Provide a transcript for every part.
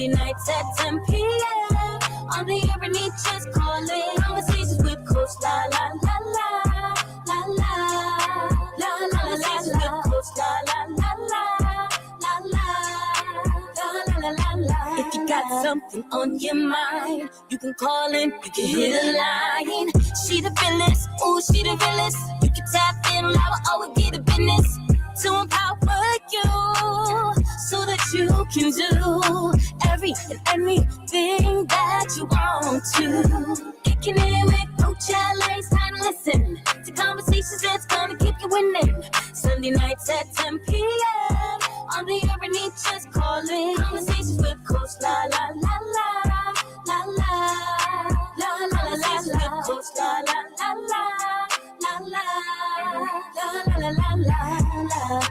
Sunday nights at 10 p.m. On the air and he just calling. Conversations with Coach La La La La La La La La La La. Coach La La La La La La La La La. If you got something on your mind, you can call in, you can hit a line. She the realest, ooh, she the realest. You can tap in, loud, oh, get a business to empower you so that you can do every and anything that you want to. Kicking it with Coach LA, it's time to listen to conversations that's gonna keep you winning. Sunday nights at 10 p.m. on the air and he just calling. Conversations with Coach La La La La La La La La La La. Coach La La La La La La La La La La.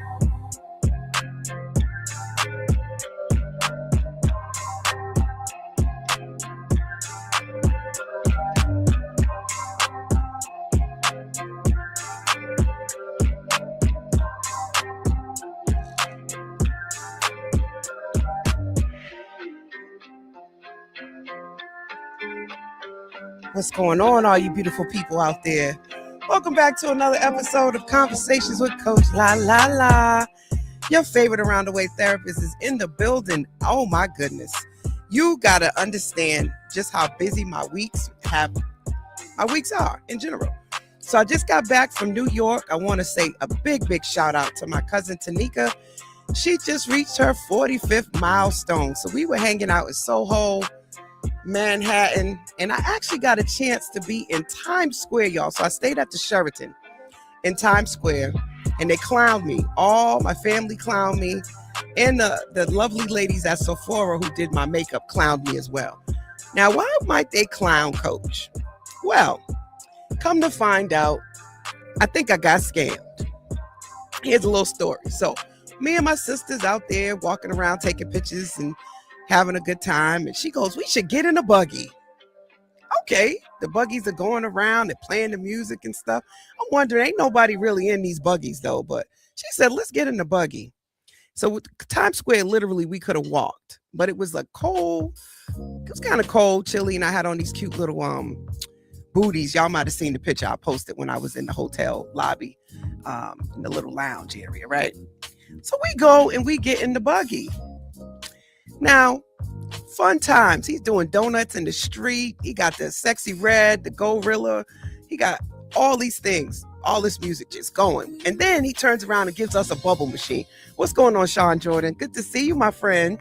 What's going on, all you beautiful people out there? Welcome back to another episode of Conversations with Coach La La La. Your favorite around the way therapist is in the building. Oh my goodness. You gotta understand just how busy my weeks are in general. So I just got back from New York. I want to say a big shout out to my cousin Tanika. She just reached her 45th milestone. So we were hanging out in Soho, Manhattan, and I actually got a chance to be in Times Square, y'all. So I stayed at the Sheraton in Times Square, and they clowned me. All my family clowned me, and the lovely ladies at Sephora who did my makeup clowned me as well. Now, why might they clown Coach? Well, come to find out, I think I got scammed. Here's a little story. So me and my sisters out there walking around taking pictures and having a good time, and she goes, we should get in a buggy. Okay, the buggies are going around, they're playing the music and stuff. I'm wondering, ain't nobody really in these buggies though, but she said, let's get in the buggy. So with Times Square, literally we could have walked, but it was like cold. It was kind of cold, chilly, and I had on these cute little booties. Y'all might have seen the picture I posted when I was in the hotel lobby, in the little lounge area, right? So we go and we get in the buggy. Now, fun times. He's doing donuts in the street. He got the Sexy Red, the Gorilla. He got all these things, all this music just going. And then he turns around and gives us a bubble machine. What's going on, Sean Jordan? Good to see you, my friend.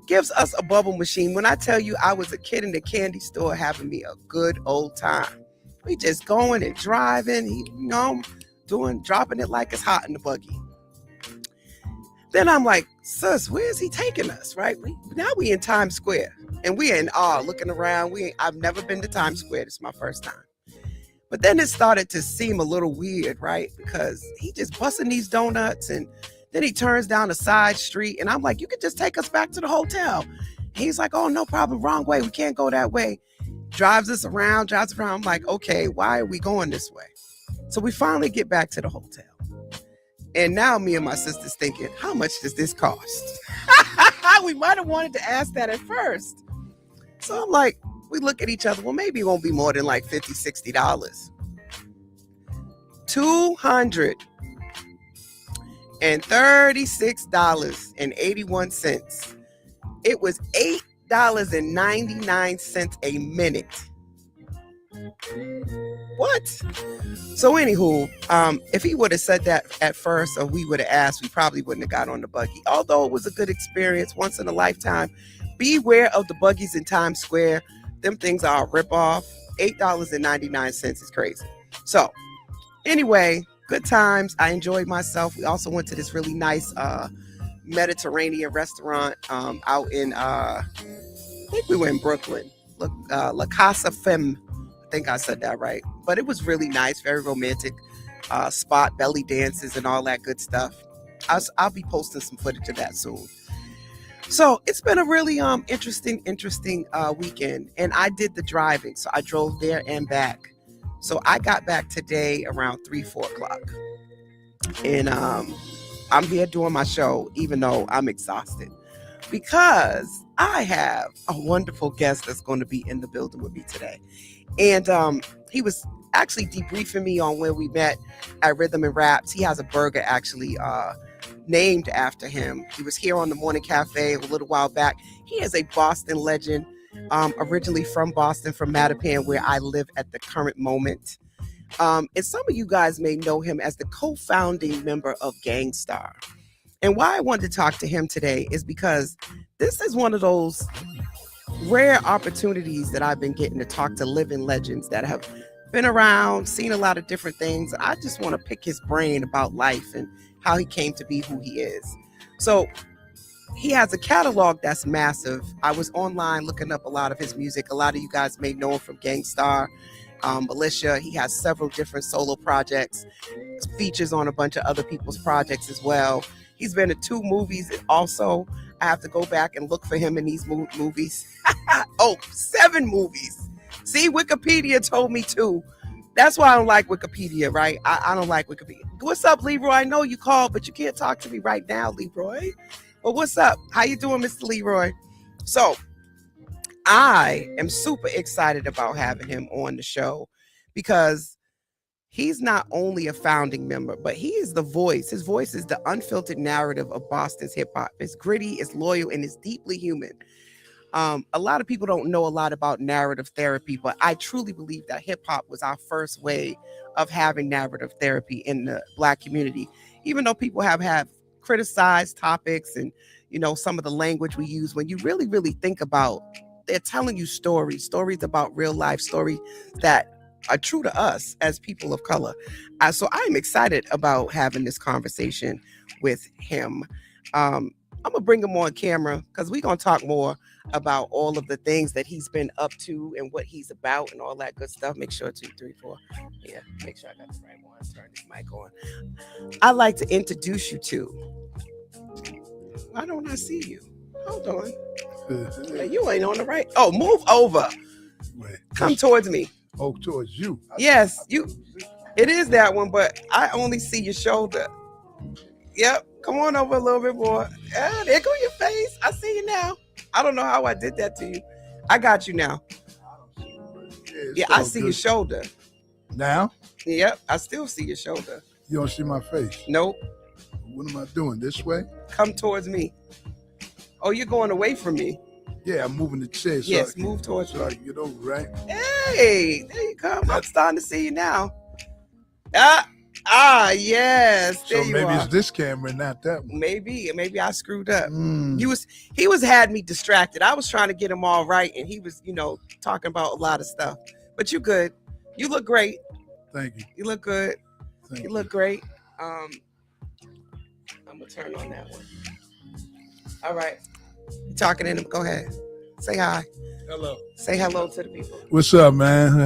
Gives us a bubble machine. When I tell you I was a kid in the candy store having me a good old time. We just going and driving, dropping it like it's hot in the buggy. Then I'm like, sis, where is he taking us, right? Now we in Times Square, and we in awe, looking around. I've never been to Times Square. This is my first time. But then it started to seem a little weird, right? Because he just busting these donuts, and then he turns down a side street, and I'm like, you could just take us back to the hotel. And he's like, oh, no problem, wrong way. We can't go that way. Drives us around. I'm like, okay, why are we going this way? So we finally get back to the hotel. And now me and my sister's thinking, how much does this cost? We might have wanted to ask that at first. So I'm like, we look at each other. Well, maybe it won't be more than like $50, $60. $236.81. It was $8.99 a minute. What? So anywho, if he would have said that at first, or we would have asked, we probably wouldn't have got on the buggy. Although it was a good experience, once in a lifetime. Beware of the buggies in Times Square. Them things are a ripoff. $8.99 is crazy. So anyway, good times. I enjoyed myself. We also went to this really nice Mediterranean restaurant out in, I think we were in Brooklyn. La Casa Femme. I think I said that right. But it was really nice, very romantic spot, belly dances and all that good stuff. I'll be posting some footage of that soon. So it's been a really interesting weekend. And I did the driving. So I drove there and back. So I got back today around 3-4 o'clock. And I'm here doing my show, even though I'm exhausted. because I have a wonderful guest that's going to be in the building with me today. And he was actually debriefing me on where we met at Rhythm and Raps. He has a burger actually named after him. He was here on the Morning Cafe a little while back. He is a Boston legend, originally from Boston, from Mattapan, where I live at the current moment. And some of you guys may know him as the co-founding member of Gang Starr. And why I wanted to talk to him today is because this is one of those rare opportunities that I've been getting to talk to living legends that have been around, seen a lot of different things. I just want to pick his brain about life and how he came to be who he is. So he has a catalog that's massive. I was online looking up a lot of his music. A lot of you guys may know him from Gang Starr, Militia. He has several different solo projects, features on a bunch of other people's projects as well. He's been in 2 movies also. I have to go back and look for him in these movies. 7 movies. See, Wikipedia told me 2. That's why I don't like Wikipedia, right? I don't like Wikipedia. What's up, Leroy? I know you called, but you can't talk to me right now, Leroy. But what's up? How you doing, Mr. Leroy? So I am super excited about having him on the show because he's not only a founding member, but he is the voice. His voice is the unfiltered narrative of Boston's hip hop. It's gritty, it's loyal, and it's deeply human. A lot of people don't know a lot about narrative therapy, but I truly believe that hip hop was our first way of having narrative therapy in the Black community. Even though people have criticized topics and, you know, some of the language we use, when you really, really think about, they're telling you stories about real life, stories that are true to us as people of color. So I'm excited about having this conversation with him. I'm gonna bring him on camera because we're gonna talk more about all of the things that he's been up to and what he's about and all that good stuff. Make sure 2, 3, 4. Yeah, make sure I got the right one. Turn this mic on. I'd like to introduce you to. Why don't I see you? Hold on. Yeah, you ain't on the right. Oh, move over. Wait, Come towards me. Oh, towards you. Yes, you. It is that one, but I only see your shoulder. Yep. Come on over a little bit more. Ah, there go your face. I see you now. I don't know how I did that to you. I got you now. Yeah, I see your shoulder. Now? Yep, I still see your shoulder. You don't see my face? Nope. What am I doing? This way? Come towards me. Oh, you're going away from me. Yeah, I'm moving the chair. Yes, move towards me. So I can get over, right? Hey, there you come. I'm starting to see you now. Yes. There So you maybe are. it's this camera, not that one. Maybe I screwed up. He was had me distracted. I was trying to get him all right, and he was, talking about a lot of stuff. But you good. You look great. Thank you. You look good. Thank You look great. I'm gonna turn on that one. All right. You talking in him? Go ahead. Say hi. Hello. Say hello to the people. What's up, man?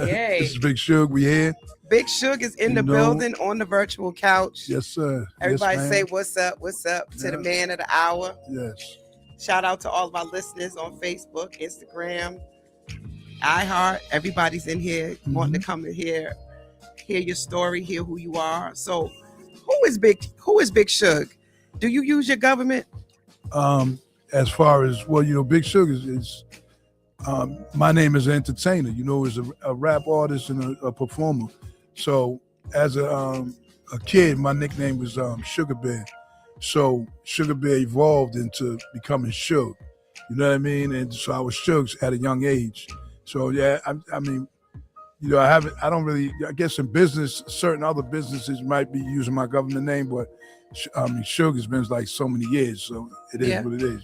Yay. This is Big Shug. We here? Big Shug is in the building on the virtual couch. Yes, sir. Everybody yes, say what's up to the man of the hour. Yes. Shout out to all of our listeners on Facebook, Instagram, iHeart. Everybody's in here wanting to come in here, hear your story, hear who you are. So who is Big Shug? Do you use your government? As far as, Big Shug is my name is an entertainer, is a rap artist and a performer. So as a kid, my nickname was Sugar Bear. So Sugar Bear evolved into becoming Shug. You know what I mean? And so I was Shugs at a young age. So yeah, I don't really, I guess in business, certain other businesses might be using my government name, but Shug has been like so many years. So it is what it is,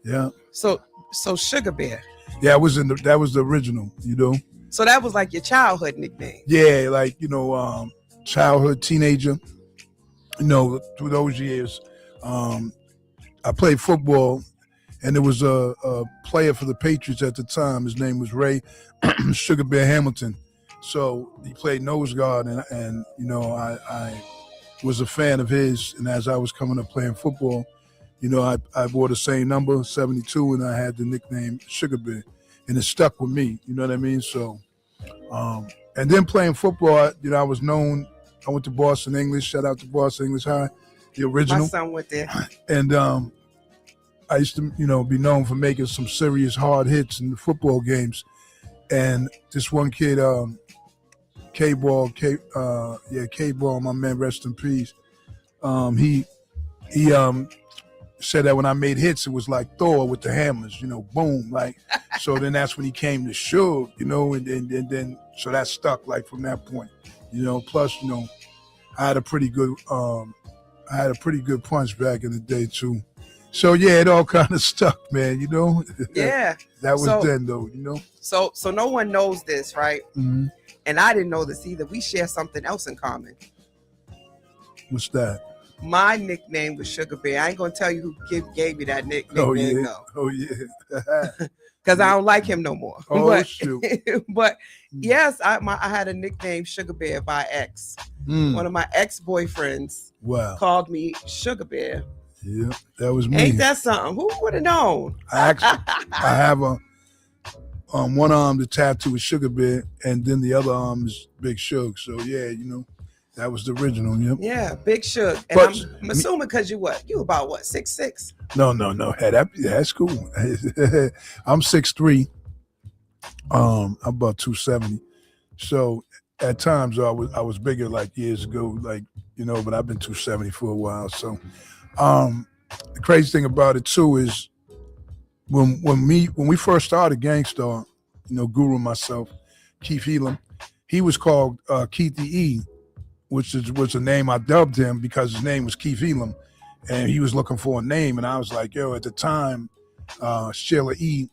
Yeah. So Sugar Bear. Yeah, that was the original, So that was like your childhood nickname. Yeah, like, childhood, teenager, through those years. I played football, and there was a player for the Patriots at the time. His name was Ray Sugar Bear Hamilton. So he played nose guard, and I was a fan of his. And as I was coming up playing football, I wore the same number, 72, and I had the nickname Sugar Bear, and it stuck with me. You know what I mean? So, and then playing football, I was known. I went to Boston English. Shout out to Boston English High, the original. My son went there. And I used to, be known for making some serious hard hits in the football games. And this one kid, K-Ball, K-Ball, my man, rest in peace. He said that when I made hits, it was like Thor with the hammers, boom, like. So then that's when he came to Shug, and then so that stuck like from that point, Plus, I had a pretty good punch back in the day too. So yeah, it all kind of stuck, man. Yeah. That was then though, So no one knows this, right? Mm-hmm. And I didn't know this either. We share something else in common. What's that? My nickname was Sugar Bear. I ain't gonna tell you who gave me that nickname. Oh yeah. Because I don't like him no more. Oh shoot. But yes, I had a nickname Sugar Bear by ex. One of my ex-boyfriends called me Sugar Bear. Yeah, that was me. Ain't that something? Who would have known? I have one arm the tattoo is Sugar Bear, and then the other arm is Big Shug. So yeah, that was the original. Yep. Yeah, Big Shug. And I'm assuming because you about 6'6"? No. Hey, that's cool. I'm 6'3". I'm about 270. So at times I was bigger like years ago, like but I've been 270 for a while. So the crazy thing about it too is when we first started Gang Starr, Guru and myself, Keith Elam, he was called Keithy E, which was a name I dubbed him because his name was Keith Elam, and he was looking for a name, and I was like, yo, at the time, Sheila E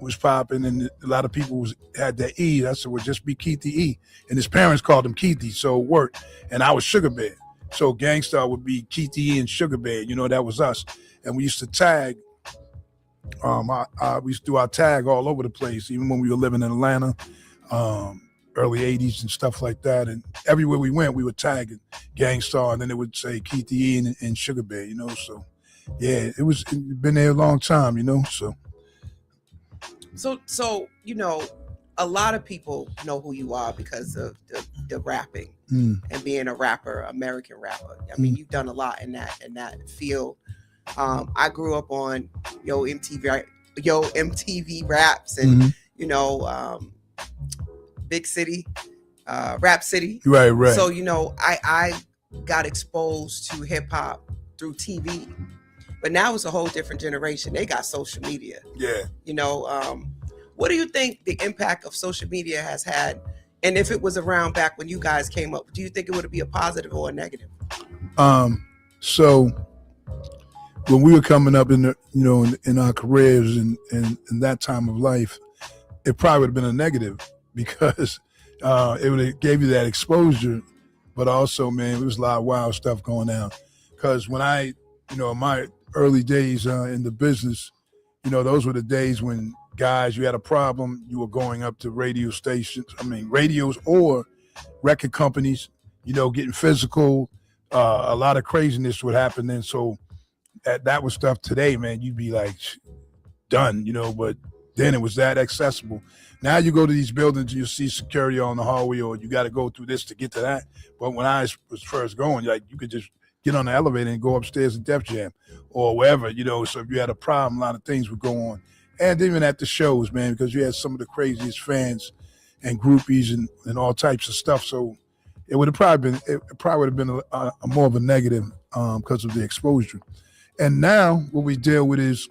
was popping, and a lot of people had that E. I said, well, just be Keithy E, and his parents called him Keithy, so it worked, and I was Sugar Bear, so Gang Starr would be Keithy E and Sugar Bear, that was us, and we used to tag. We used to do our tag all over the place, even when we were living in Atlanta. Early 80s and stuff like that, and everywhere we went we would tag it Gang Starr, and then it would say Keithy E and Sugar Bear, so yeah, it's been there a long time, so a lot of people know who you are because of the rapping and being a rapper, American rapper. I mean, you've done a lot in that field. I grew up on MTV raps and Big City, Rap City. Right. So, I got exposed to hip hop through TV, but now it's a whole different generation. They got social media. Yeah. What do you think the impact of social media has had? And if it was around back when you guys came up, do you think it would be a positive or a negative? So when we were coming up in in our careers and that time of life, it probably would have been a negative. Because it would have gave you that exposure, but also, man, it was a lot of wild stuff going down. Because when I, my early days in the business, those were the days when guys, you had a problem, you were going up to radios or record companies, getting physical. A lot of craziness would happen then. So that was stuff today, man, you'd be like done, but then it was that accessible. Now you go to these buildings, you see security on the hallway, or you got to go through this to get to that. But when I was first going, you could just get on the elevator and go upstairs to Def Jam or wherever, So if you had a problem, a lot of things would go on. And even at the shows, man, because you had some of the craziest fans and groupies and all types of stuff. So it would have probably been a more of a negative because of the exposure. And now what we deal with is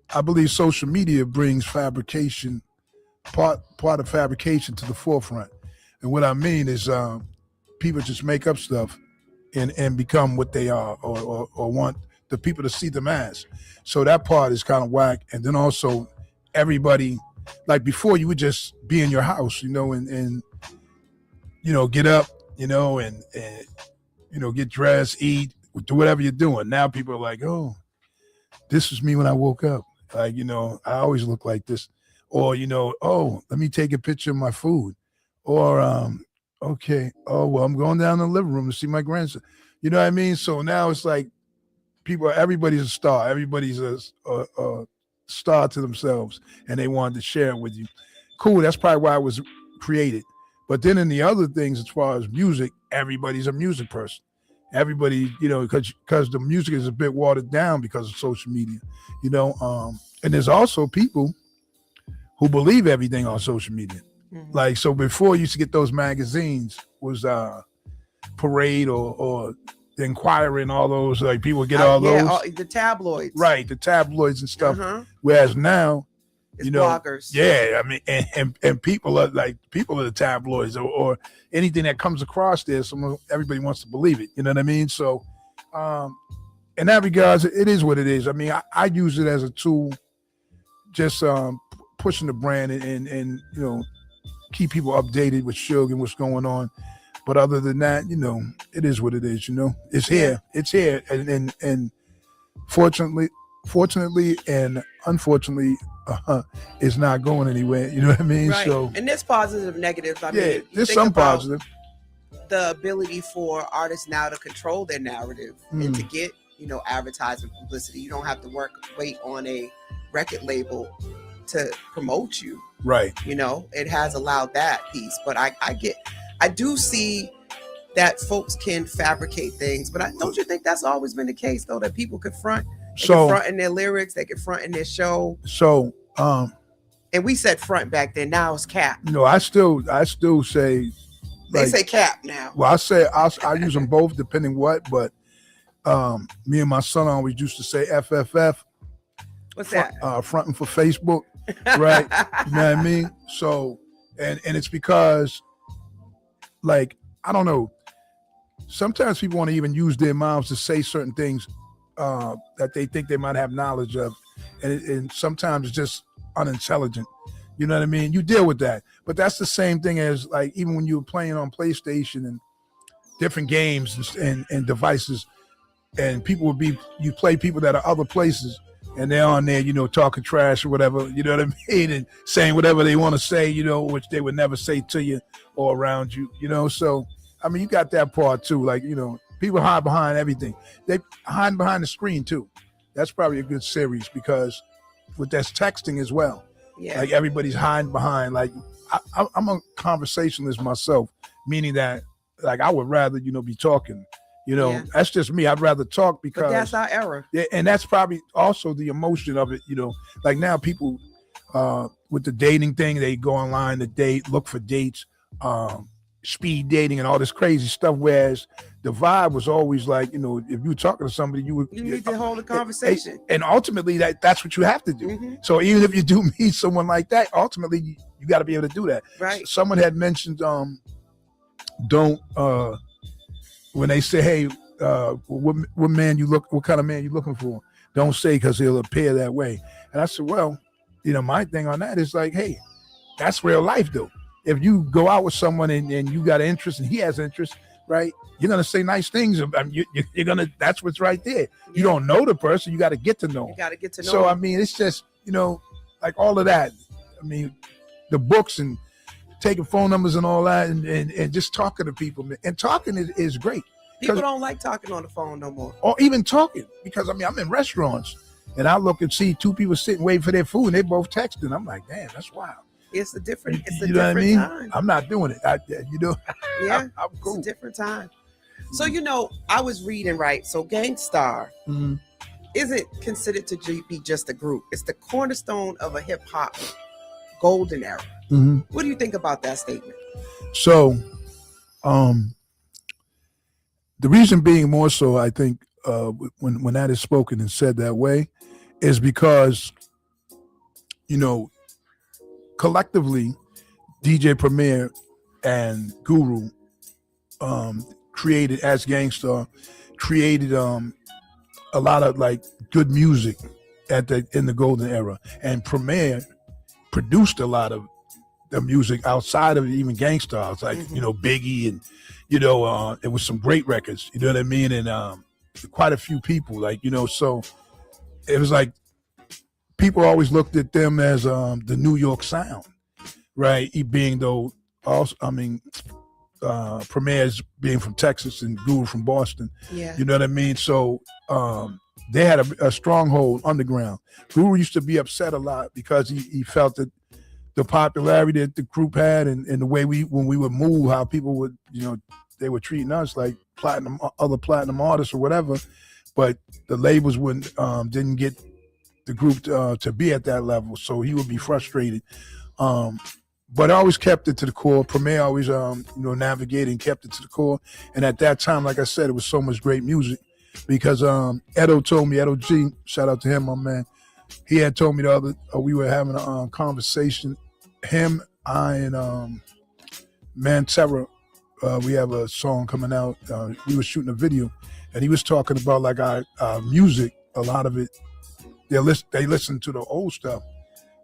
I believe social media brings fabrication, part of fabrication to the forefront. And what I mean is people just make up stuff and become what they are or want the people to see them as. So that part is kind of whack. And then also everybody, like before you would just be in your house, and get up, and get dressed, eat, do whatever you're doing. Now people are like, oh, this was me when I woke up. Like, I always look like this. Or, oh, let me take a picture of my food. Or, okay, oh, well, I'm going down to the living room to see my grandson. You know what I mean? So now it's like everybody's a star. Everybody's a star to themselves, and they wanted to share it with you. Cool, that's probably why it was created. But then in the other things, as far as music, everybody's a music person. everybody, because the music is a bit watered down because of social media, and there's also people who believe everything on social media. Mm-hmm. Like, so before you used to get those magazines was Parade or the Inquirer and all those, like people would get all those. The tabloids. Right, the tabloids and stuff. Whereas now, it's bloggers. Yeah, I mean, and people are the tabloids or anything that comes across there, everybody wants to believe it. You know what I mean? So in that regards, it is what it is. I mean, I use it as a tool, just pushing the brand and keep people updated with Shug and what's going on. But other than that, it is what it is. It's here. It's here, and fortunately and unfortunately, it's not going anywhere. You know what I mean? Right. So, and there's positive, negatives. I mean, there's some positive. The ability for artists now to control their narrative and to get advertisement publicity. You don't have to wait on a record label to promote you. Right. It has allowed that piece, but I do see that folks can fabricate things, but don't you think that's always been the case though, that people could front? They can front in their lyrics, they can front in their show. So, and we said front back then. Now it's cap. I still say. They say cap now. Well, I use them both depending what, but me and my son always used to say FFF. What's that? Fronting for Facebook, right? You know what I mean? So, and it's because, like, I don't know. Sometimes people want to even use their mouths to say certain things that they think they might have knowledge of, and sometimes it's just unintelligent. You know what I mean? You deal with that, but that's the same thing as, like, even when you were playing on PlayStation and different games and devices, and you play people that are other places, and they're on there, talking trash or whatever, you know what I mean, and saying whatever they want to say, which they would never say to you or around you, So, I mean, you got that part too, like, people hide behind everything. They hide behind the screen too. That's probably a good series because with that's texting as well. Yeah. Like everybody's hiding behind. Like I'm a conversationalist myself, meaning that, like, I would rather be talking. That's just me. I'd rather talk because. But that's our era. Yeah, and that's probably also the emotion of it. Like now people with the dating thing, they go online to date, look for dates, speed dating, and all this crazy stuff. Whereas the vibe was always like, if you were talking to somebody, you need to hold a conversation. And ultimately, that's what you have to do. Mm-hmm. So even if you do meet someone like that, ultimately you got to be able to do that. Right. Someone had mentioned, don't when they say, hey, what kind of man you looking for? Don't say, because he'll appear that way. And I said, well, my thing on that is like, hey, that's real life though. If you go out with someone and you got an interest and he has interest, right? You're going to say nice things. You're going to, that's what's right there. Yeah. You don't know the person. You got to get to know. You got to get to know. So, him. I mean, it's just, like all of that. I mean, the books and taking phone numbers and all that and just talking to people. And talking is great. People don't like talking on the phone no more. Or even talking. Because, I mean, I'm in restaurants and I look and see two people sitting waiting for their food and they both texting. I'm like, damn, that's wild. It's a different time. I'm not doing it. Yeah, I'm cool. It's a different time. So, I was reading, right? So Gang Starr isn't considered to be just a group. It's the cornerstone of a hip hop golden era. Mm-hmm. What do you think about that statement? So, the reason being more so, I think, when that is spoken and said that way, is because, collectively, DJ Premier and Guru created, as Gang Starr, created a lot of like good music in the golden era, and Premier produced a lot of the music outside of even Gang Starr. It's like Biggie and it was some great records. You know what I mean? And quite a few people, like so it was like people always looked at them as the New York sound, right? He being though also, I mean, Premier's being from Texas and Guru from Boston. Yeah. You know what I mean? So they had a stronghold underground. Guru used to be upset a lot because he felt that the popularity that the group had and the way when we would move, how people would, they were treating us like other platinum artists or whatever, but the labels didn't get the group to be at that level, so he would be frustrated. But I always kept it to the core. Premier always, navigated and kept it to the core. And at that time, like I said, it was so much great music because Edo told me, Edo G, shout out to him, my man. He had told me we were having a conversation. Him, I, and Mantera, we have a song coming out. We were shooting a video, and he was talking about like our music. A lot of it, they listen to the old stuff.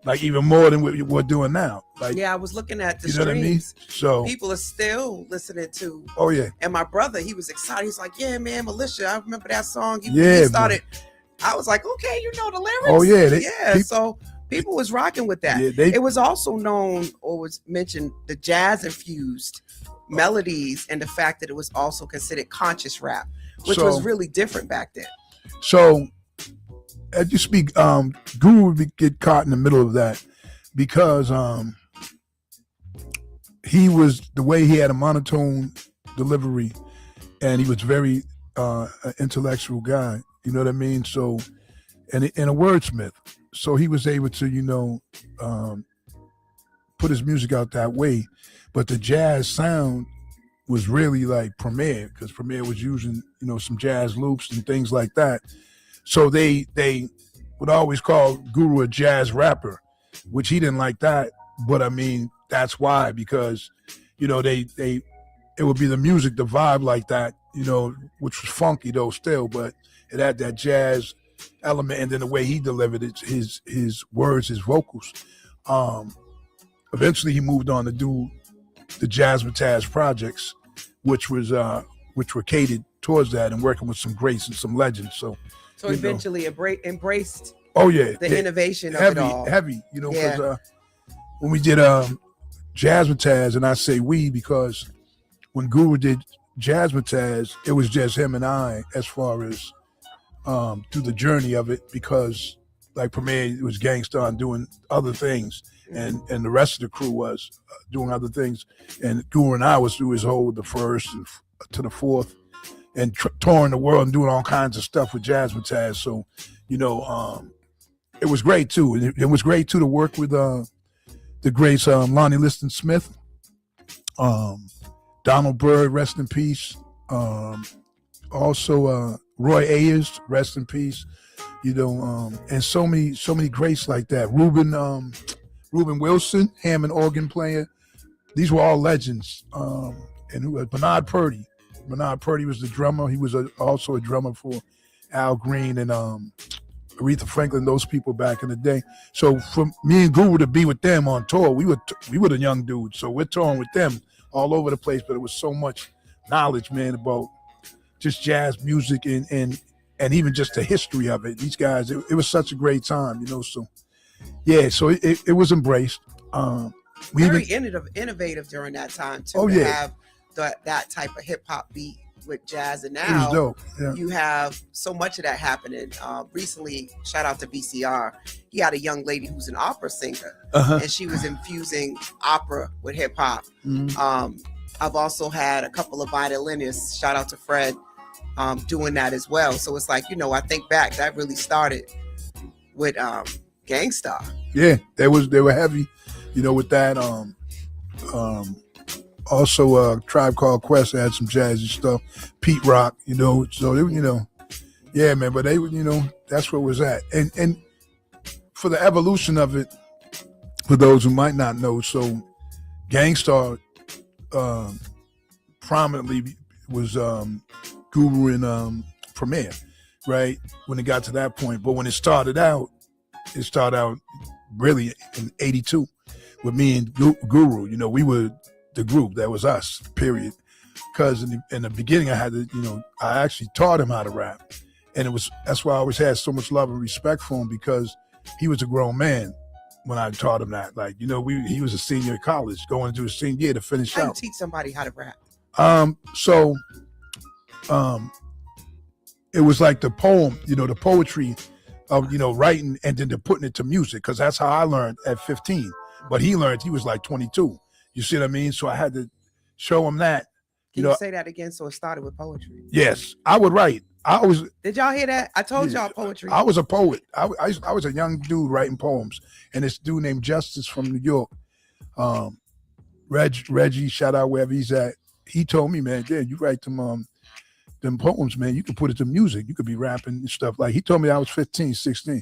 Like even more than what we're doing now. Like, yeah, I was looking at the you know streams. What I mean? So people are still listening to. Oh yeah. And my brother, he was excited. He's like, "Yeah, man, Militia. I remember that song. He started." Man. I was like, "Okay, you know the lyrics." Oh yeah. So people was rocking with that. Yeah, it was also known or was mentioned the jazz infused melodies and the fact that it was also considered conscious rap, which was really different back then. So. As you speak, Guru would get caught in the middle of that because he was the way he had a monotone delivery, and he was very an intellectual guy. You know what I mean? So, and a wordsmith. So he was able to, put his music out that way. But the jazz sound was really like Premier, because Premier was using, some jazz loops and things like that. So they would always call Guru a jazz rapper, which he didn't like that. But I mean, that's why, because, it would be the music, the vibe like that, which was funky though still, but it had that jazz element. And then the way he delivered it, his words, his vocals. Eventually he moved on to do the Jazzmatazz projects, which were catered towards that and working with some greats and some legends. So eventually embraced the innovation heavy, of it all. Heavy, because when we did Jazzmatazz, and I say we because when Guru did Jazzmatazz, it was just him and I as far as through the journey of it, because like Premier was Gang Starr and doing other things, and the rest of the crew was doing other things, and Guru and I was through his whole the first and to the fourth, and touring the world and doing all kinds of stuff with Jazzmatazz. So, it was great too. And it was great too to work with the greats Lonnie Liston Smith, Donald Byrd, rest in peace. Also Roy Ayers, rest in peace. And so many greats like that. Reuben Wilson, Hammond organ player. These were all legends. And who was Bernard Purdy. Bernard Purdy was the drummer. He was also a drummer for Al Green and Aretha Franklin, those people back in the day. So for me and Guru to be with them on tour, we were the young dudes. So we're touring with them all over the place. But it was so much knowledge, man, about just jazz music and even just the history of it. These guys, it was such a great time, So yeah, so it was embraced. Very innovative during that time too. To have that type of hip hop beat with jazz, and now dope. Yeah. You have so much of that happening. Recently, shout out to BCR. He had a young lady who's an opera singer, and she was infusing opera with hip hop. Mm-hmm. I've also had a couple of violinists. Shout out to Fred, doing that as well. So it's like, I think back, that really started with Gang Starr. Yeah, they were heavy, with that. Also, Tribe Called Quest had some jazzy stuff. Pete Rock, so they, yeah, man. But they, that's where it was at. And for the evolution of it, for those who might not know, so Gang Starr prominently was Guru and Premier, right? When it got to that point, but when it started out really in '82 with me and Guru. We were the group. That was us, period. Because in the beginning, I had to, I actually taught him how to rap. And that's why I always had so much love and respect for him, because he was a grown man when I taught him that. Like, he was a senior in college, going into his senior year to finish out. How do you teach somebody how to rap? It was like the poem, the poetry of, writing and then putting it to music, because that's how I learned at 15. But he was like 22. You see what I mean? So I had to show him that, Can you say that again? So it started with poetry. Yes, I would write. Did y'all hear that? I told y'all poetry. I was a poet. I was a young dude writing poems, and this dude named Justice from New York, Reggie, shout out wherever he's at. He told me, man, Dad, you write them poems, man. You could put it to music. You could be rapping and stuff. Like he told me I was 15, 16.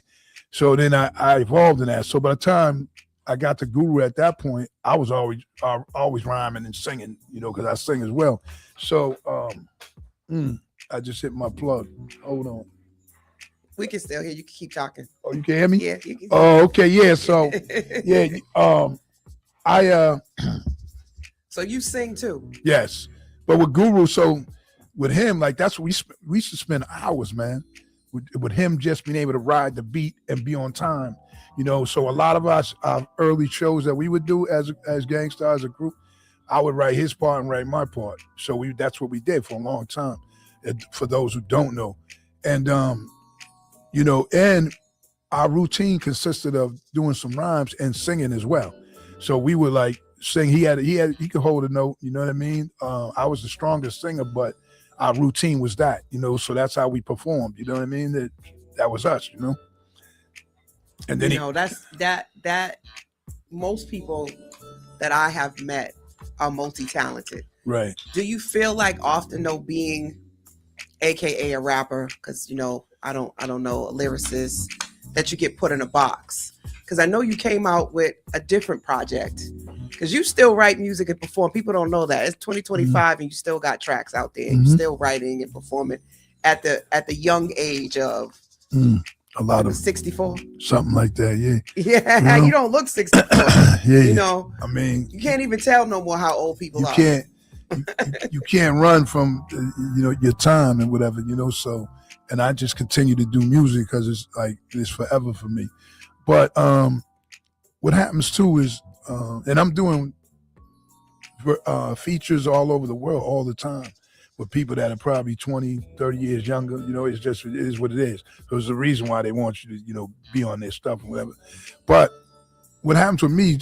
So then I evolved in that. So by the time I got to Guru at that point, I was always rhyming and singing, because I sing as well. So I just hit my plug. Hold on. We can still hear you. Can keep talking. Oh, you can hear me? Yeah. You can okay. Yeah. So yeah. So you sing too? Yes, but with Guru, so with him, like that's what we used to spend hours, man, with him just being able to ride the beat and be on time. So a lot of our early shows that we would do as Gang Starr, as a group, I would write his part and write my part. So that's what we did for a long time. For those who don't know, and and our routine consisted of doing some rhymes and singing as well. So we would like sing. He could hold a note. You know what I mean? I was the strongest singer, but our routine was that. So that's how we performed. You know what I mean? That was us. And then that most people that I have met are multi-talented. Right. Do you feel like often though being AKA a rapper, because I don't know, a lyricist, that you get put in a box? Because I know you came out with a different project, because you still write music and perform. People don't know that. It's 2025 and you still got tracks out there. You're still writing and performing at the young age of a lot of 64, something like that. Yeah. You don't look 64. Yeah. I mean, you can't even tell no more how old people are. You can't run from your time and whatever. So, and I just continue to do music because it's forever for me. But what happens too is, and I'm doing features all over the world all the time with people that are probably 20, 30 years younger. It is what it is. There's a reason why they want you to, be on their stuff and whatever. But what happens with me,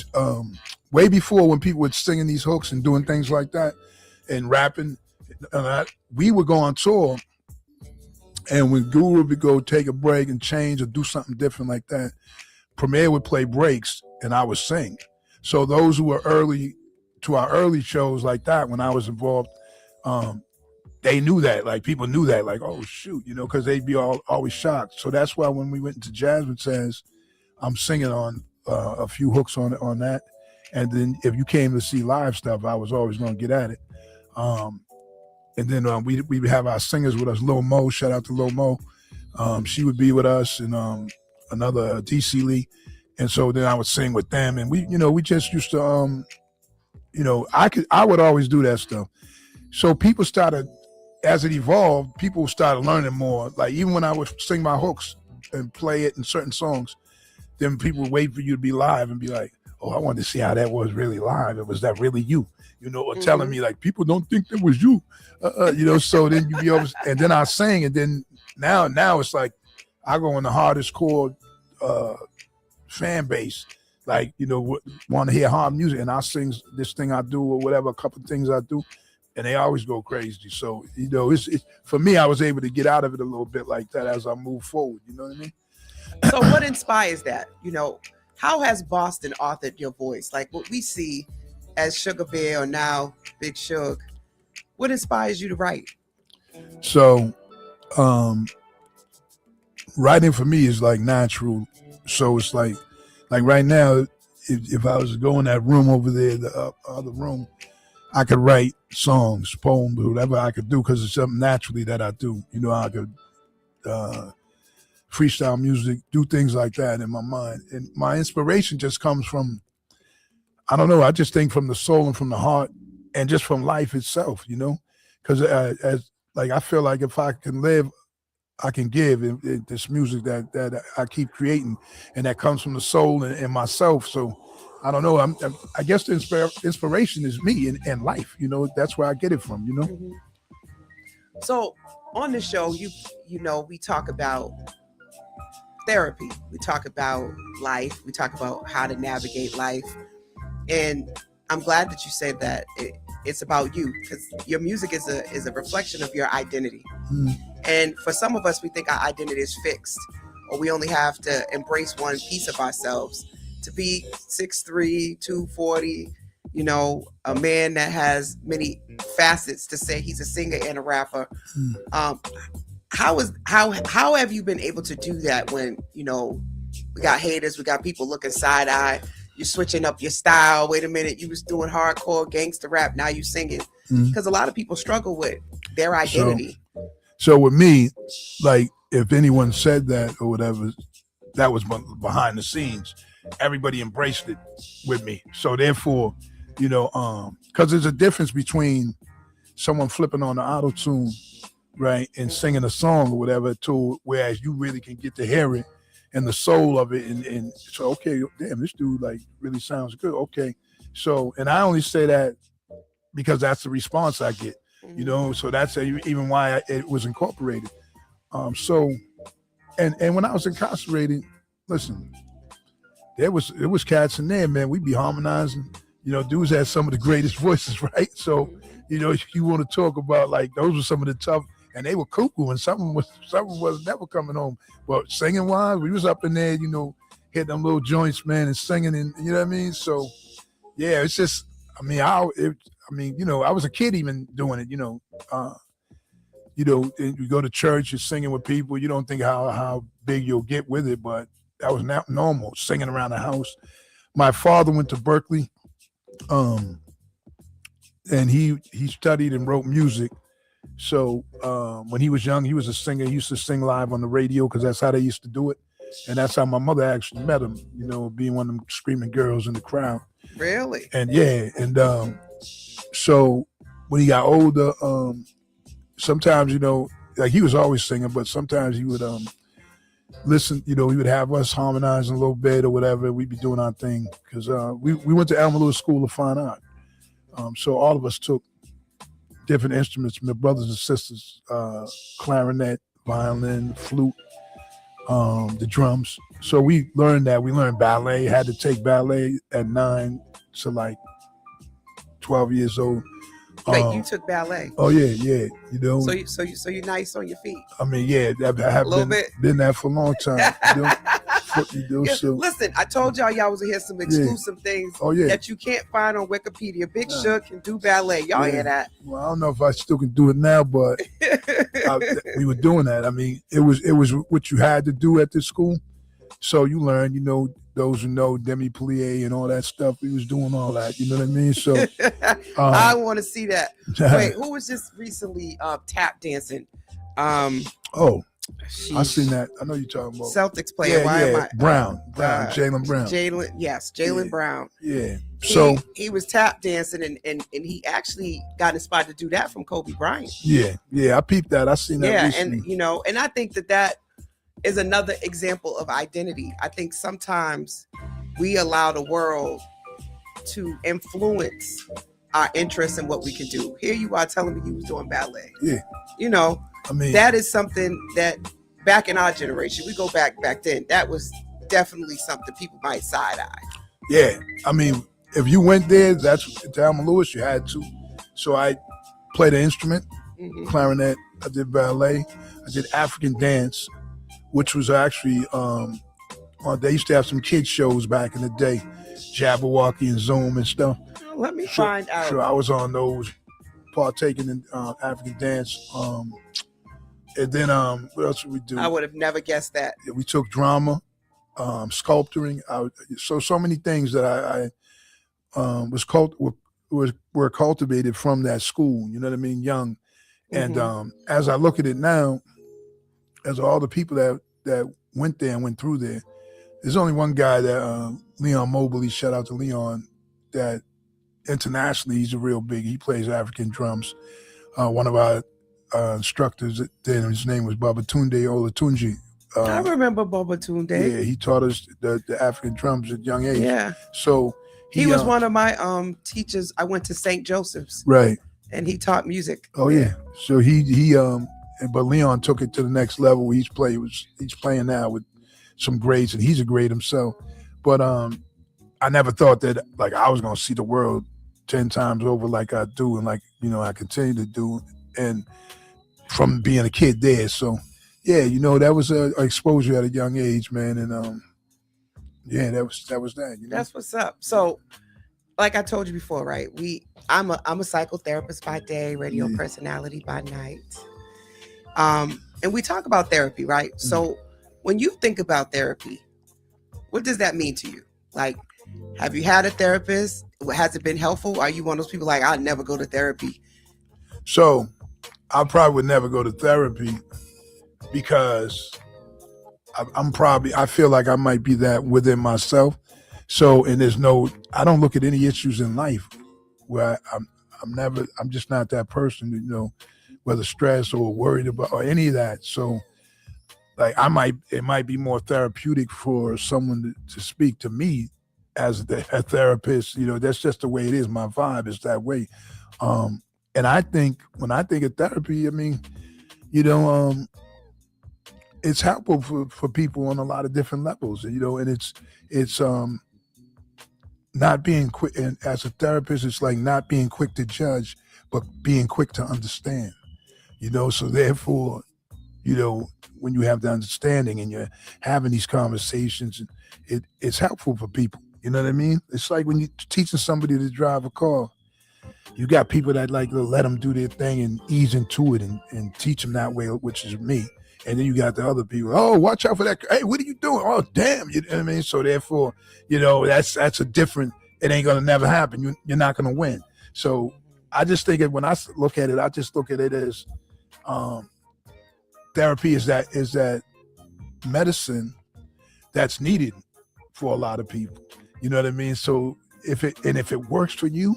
way before when people were singing these hooks and doing things like that and rapping, we would go on tour. And when Guru would go take a break and change or do something different like that, Premier would play breaks and I would sing. So those who were early to our early shows like that, when I was involved, they knew that, like people knew that, like, oh shoot, because they'd be always shocked. So that's why when we went into Jasmine Says, I'm singing on a few hooks on that. And then if you came to see live stuff, I was always going to get at it. And then we would have our singers with us. Lil Mo, shout out to Lil Mo. She would be with us, and another DC Lee. And so then I would sing with them, and we just used to, I would always do that stuff. So people started, as it evolved, people started learning more. Like even when I would sing my hooks and play it in certain songs, then people would wait for you to be live and be like, oh, I wanted to see how that was really live. Was that really you? Or telling me like, people don't think that was you, so then you be over, and then I sing, and then now it's like, I go in the hardest core fan base, like, want to hear hard music, and I sing this thing I do or whatever, a couple of things I do, and they always go crazy. So, it's for me, I was able to get out of it a little bit like that as I move forward, you know what I mean? So what inspires that? How has Boston authored your voice? Like what we see as Sugar Bear or now Big Shug, what inspires you to write? So, writing for me is like natural. So it's like right now, if I was to go in that room over there, the other room, I could write songs, poems, whatever I could do, because it's something naturally that I do. I could freestyle music, do things like that in my mind. And my inspiration just comes from, I don't know, I just think from the soul and from the heart and just from life itself, because I feel like if I can live, I can give this music that I keep creating, and that comes from the soul and myself. So I don't know. I guess the inspiration is me and life. That's where I get it from. Mm-hmm. So on the show, we talk about therapy. We talk about life. We talk about how to navigate life. And I'm glad that you said that it's about you, because your music is a reflection of your identity. Mm. And for some of us, we think our identity is fixed, or we only have to embrace one piece of ourselves. To be 6'3", 240, you know, a man that has many facets, to say he's a singer and a rapper. How have you been able to do that when, you know, we got haters, we got people looking side eye, you're switching up your style. Wait a minute, you was doing hardcore gangster rap, now you singing. Because a lot of people struggle with their identity. So with me, like, if anyone said that or whatever, that was behind the scenes. Everybody embraced it with me. So therefore, you know, because there's a difference between someone flipping on the auto tune, right, and singing a song or whatever, to whereas you really can get to hear it and the soul of it, and so, okay, damn, this dude like really sounds good. Okay, so, and I only say that because that's the response I get, you know. So that's even why it was incorporated. So, and when I was incarcerated, listen, it was cats in there, man. We'd be harmonizing. You know, dudes had some of the greatest voices, right? So, you know, you want to talk about, like, those were some of the tough, and they were cuckoo, and some was never coming home. But singing wise, we was up in there, you know, hitting them little joints, man, and singing, and you know what I mean. So, yeah, it's just, I mean, you know, I was a kid even doing it, you know. You know, you go to church, you're singing with people. You don't think how big you'll get with it, but that was not normal, singing around the house. My father went to Berkeley, and he studied and wrote music. So when he was young, he was a singer. He used to sing live on the radio because that's how they used to do it. And that's how my mother actually met him, you know, being one of them screaming girls in the crowd. Really? And yeah, and so when he got older, sometimes, you know, like, he was always singing, but sometimes he would listen, you know, he would have us harmonizing a little bit or whatever. We'd be doing our thing because we went to Alma Lewis School of Fine Art. So all of us took different instruments, my brothers and sisters, clarinet, violin, flute, the drums. So we learned that. We learned ballet, had to take ballet at 9 to like 12 years old. Wait, you took ballet? Oh yeah, you know. So you're nice on your feet. I mean, yeah, I have been that for a long time. So. Listen, I told y'all was hear some exclusive things that you can't find on Wikipedia. Big Shug can do ballet. Y'all hear that? Well, I don't know if I still can do it now, but we were doing that. I mean, it was what you had to do at this school. So you learn, you know, those who know demi plie and all that stuff. We was doing all that. You know what I mean? So I want to see that. Wait, who was just recently tap dancing? I seen that. I know you're talking about Celtics player. Brown, Jaylen Brown. Jaylen Brown. Yeah. So he was tap dancing, and he actually got inspired to do that from Kobe Bryant. Yeah, I peeped that. I seen that. Recently. And you know, and I think that is another example of identity. I think sometimes we allow the world to influence our interest in what we can do. Here you are telling me you was doing ballet. Yeah. You know, I mean, that is something that back in our generation, we go back then, that was definitely something people might side eye. Yeah. I mean, if you went there, that's at Alma Lewis, you had to. So I played an instrument, clarinet, I did ballet, I did African dance, which was actually, they used to have some kids shows back in the day, Jabberwocky and Zoom and stuff. Let me find out. So I was on those, partaking in African dance. And then what else would we do? I would have never guessed that. Yeah, we took drama, sculpturing. So many things that I were cultivated from that school. You know what I mean? Young. And as I look at it now, as all the people that went there and went through there, there's only one guy that Leon Mobley, shout out to Leon, that internationally he's a real big. He plays African drums. One of our instructors then, his name was Babatunde Olatunji. I remember Babatunde. Yeah, he taught us the African drums at a young age. Yeah. So he was one of my teachers. I went to St. Joseph's. Right. And he taught music. Oh yeah. So he but Leon took it to the next level. He's playing now with some grades, and he's a grade himself. But I never thought that, like, I was gonna see the world 10 times over like I do, and like, I continue to do, and from being a kid there. So yeah, that was a exposure at a young age, man. And yeah, that was that. That's what's up. So, like I told you before, right? I'm a psychotherapist by day, radio personality by night. And we talk about therapy, right? So when you think about therapy, what does that mean to you? Like, have you had a therapist? Has it been helpful? Are you one of those people like, I'll never go to therapy? So I probably would never go to therapy because I feel like I might be that within myself. So, and I don't look at any issues in life where I'm just not that person, whether stressed or worried about or any of that. So like it might be more therapeutic for someone to speak to me as a therapist. That's just the way it is. My vibe is that way. And I think when I think of therapy, I mean, it's helpful for people on a lot of different levels, and it's not being quick. And as a therapist, it's like not being quick to judge, but being quick to understand, so therefore, when you have the understanding and you're having these conversations, it's helpful for people. You know what I mean? It's like when you're teaching somebody to drive a car, you got people that like to let them do their thing and ease into it and teach them that way, which is me. And then you got the other people, oh, watch out for that. Hey, what are you doing? Oh, damn. You know what I mean? So therefore, that's a different, it ain't going to never happen. You're not going to win. So I just think when I look at it, I just look at it as therapy is that medicine that's needed for a lot of people. You know what I mean? So if it works for you,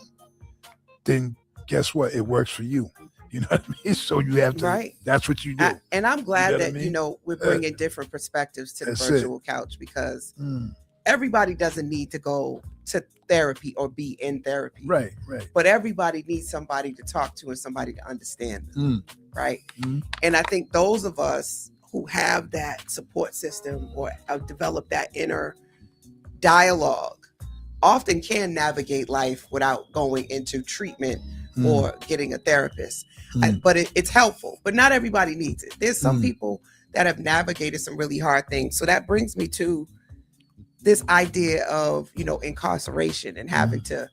then guess what? It works for you. You know what I mean? So you have to, right. That's what you do. And I'm glad that, we're bringing different perspectives to the virtual couch, because everybody doesn't need to go to therapy or be in therapy. Right. But everybody needs somebody to talk to and somebody to understand them. Right. And I think those of us who have that support system or have developed that inner dialogue often can navigate life without going into treatment or getting a therapist. But it's helpful, but not everybody needs it. There's some people that have navigated some really hard things. So that brings me to this idea of, incarceration and having to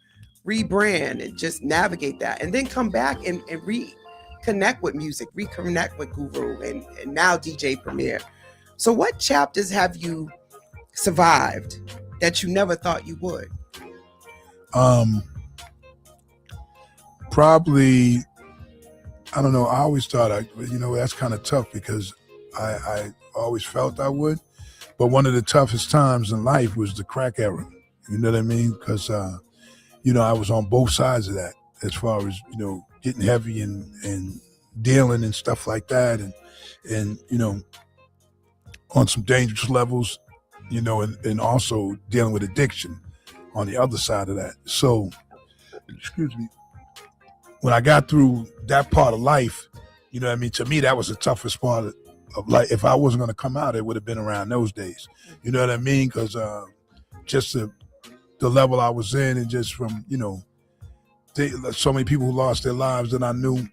rebrand and just navigate that, and then come back and reconnect with music, reconnect with Guru and now DJ Premier. So what chapters have you survived that you never thought you would? Probably, I don't know. I always thought that's kind of tough because I always felt I would. But one of the toughest times in life was the crack era. You know what I mean? Because, I was on both sides of that as far as, getting heavy and dealing and stuff like that. And on some dangerous levels, and also dealing with addiction on the other side of that. So, excuse me. When I got through that part of life, to me, that was the toughest part of life. If I wasn't going to come out, it would have been around those days. You know what I mean? Because just the level I was in, and just from, so many people who lost their lives that I knew.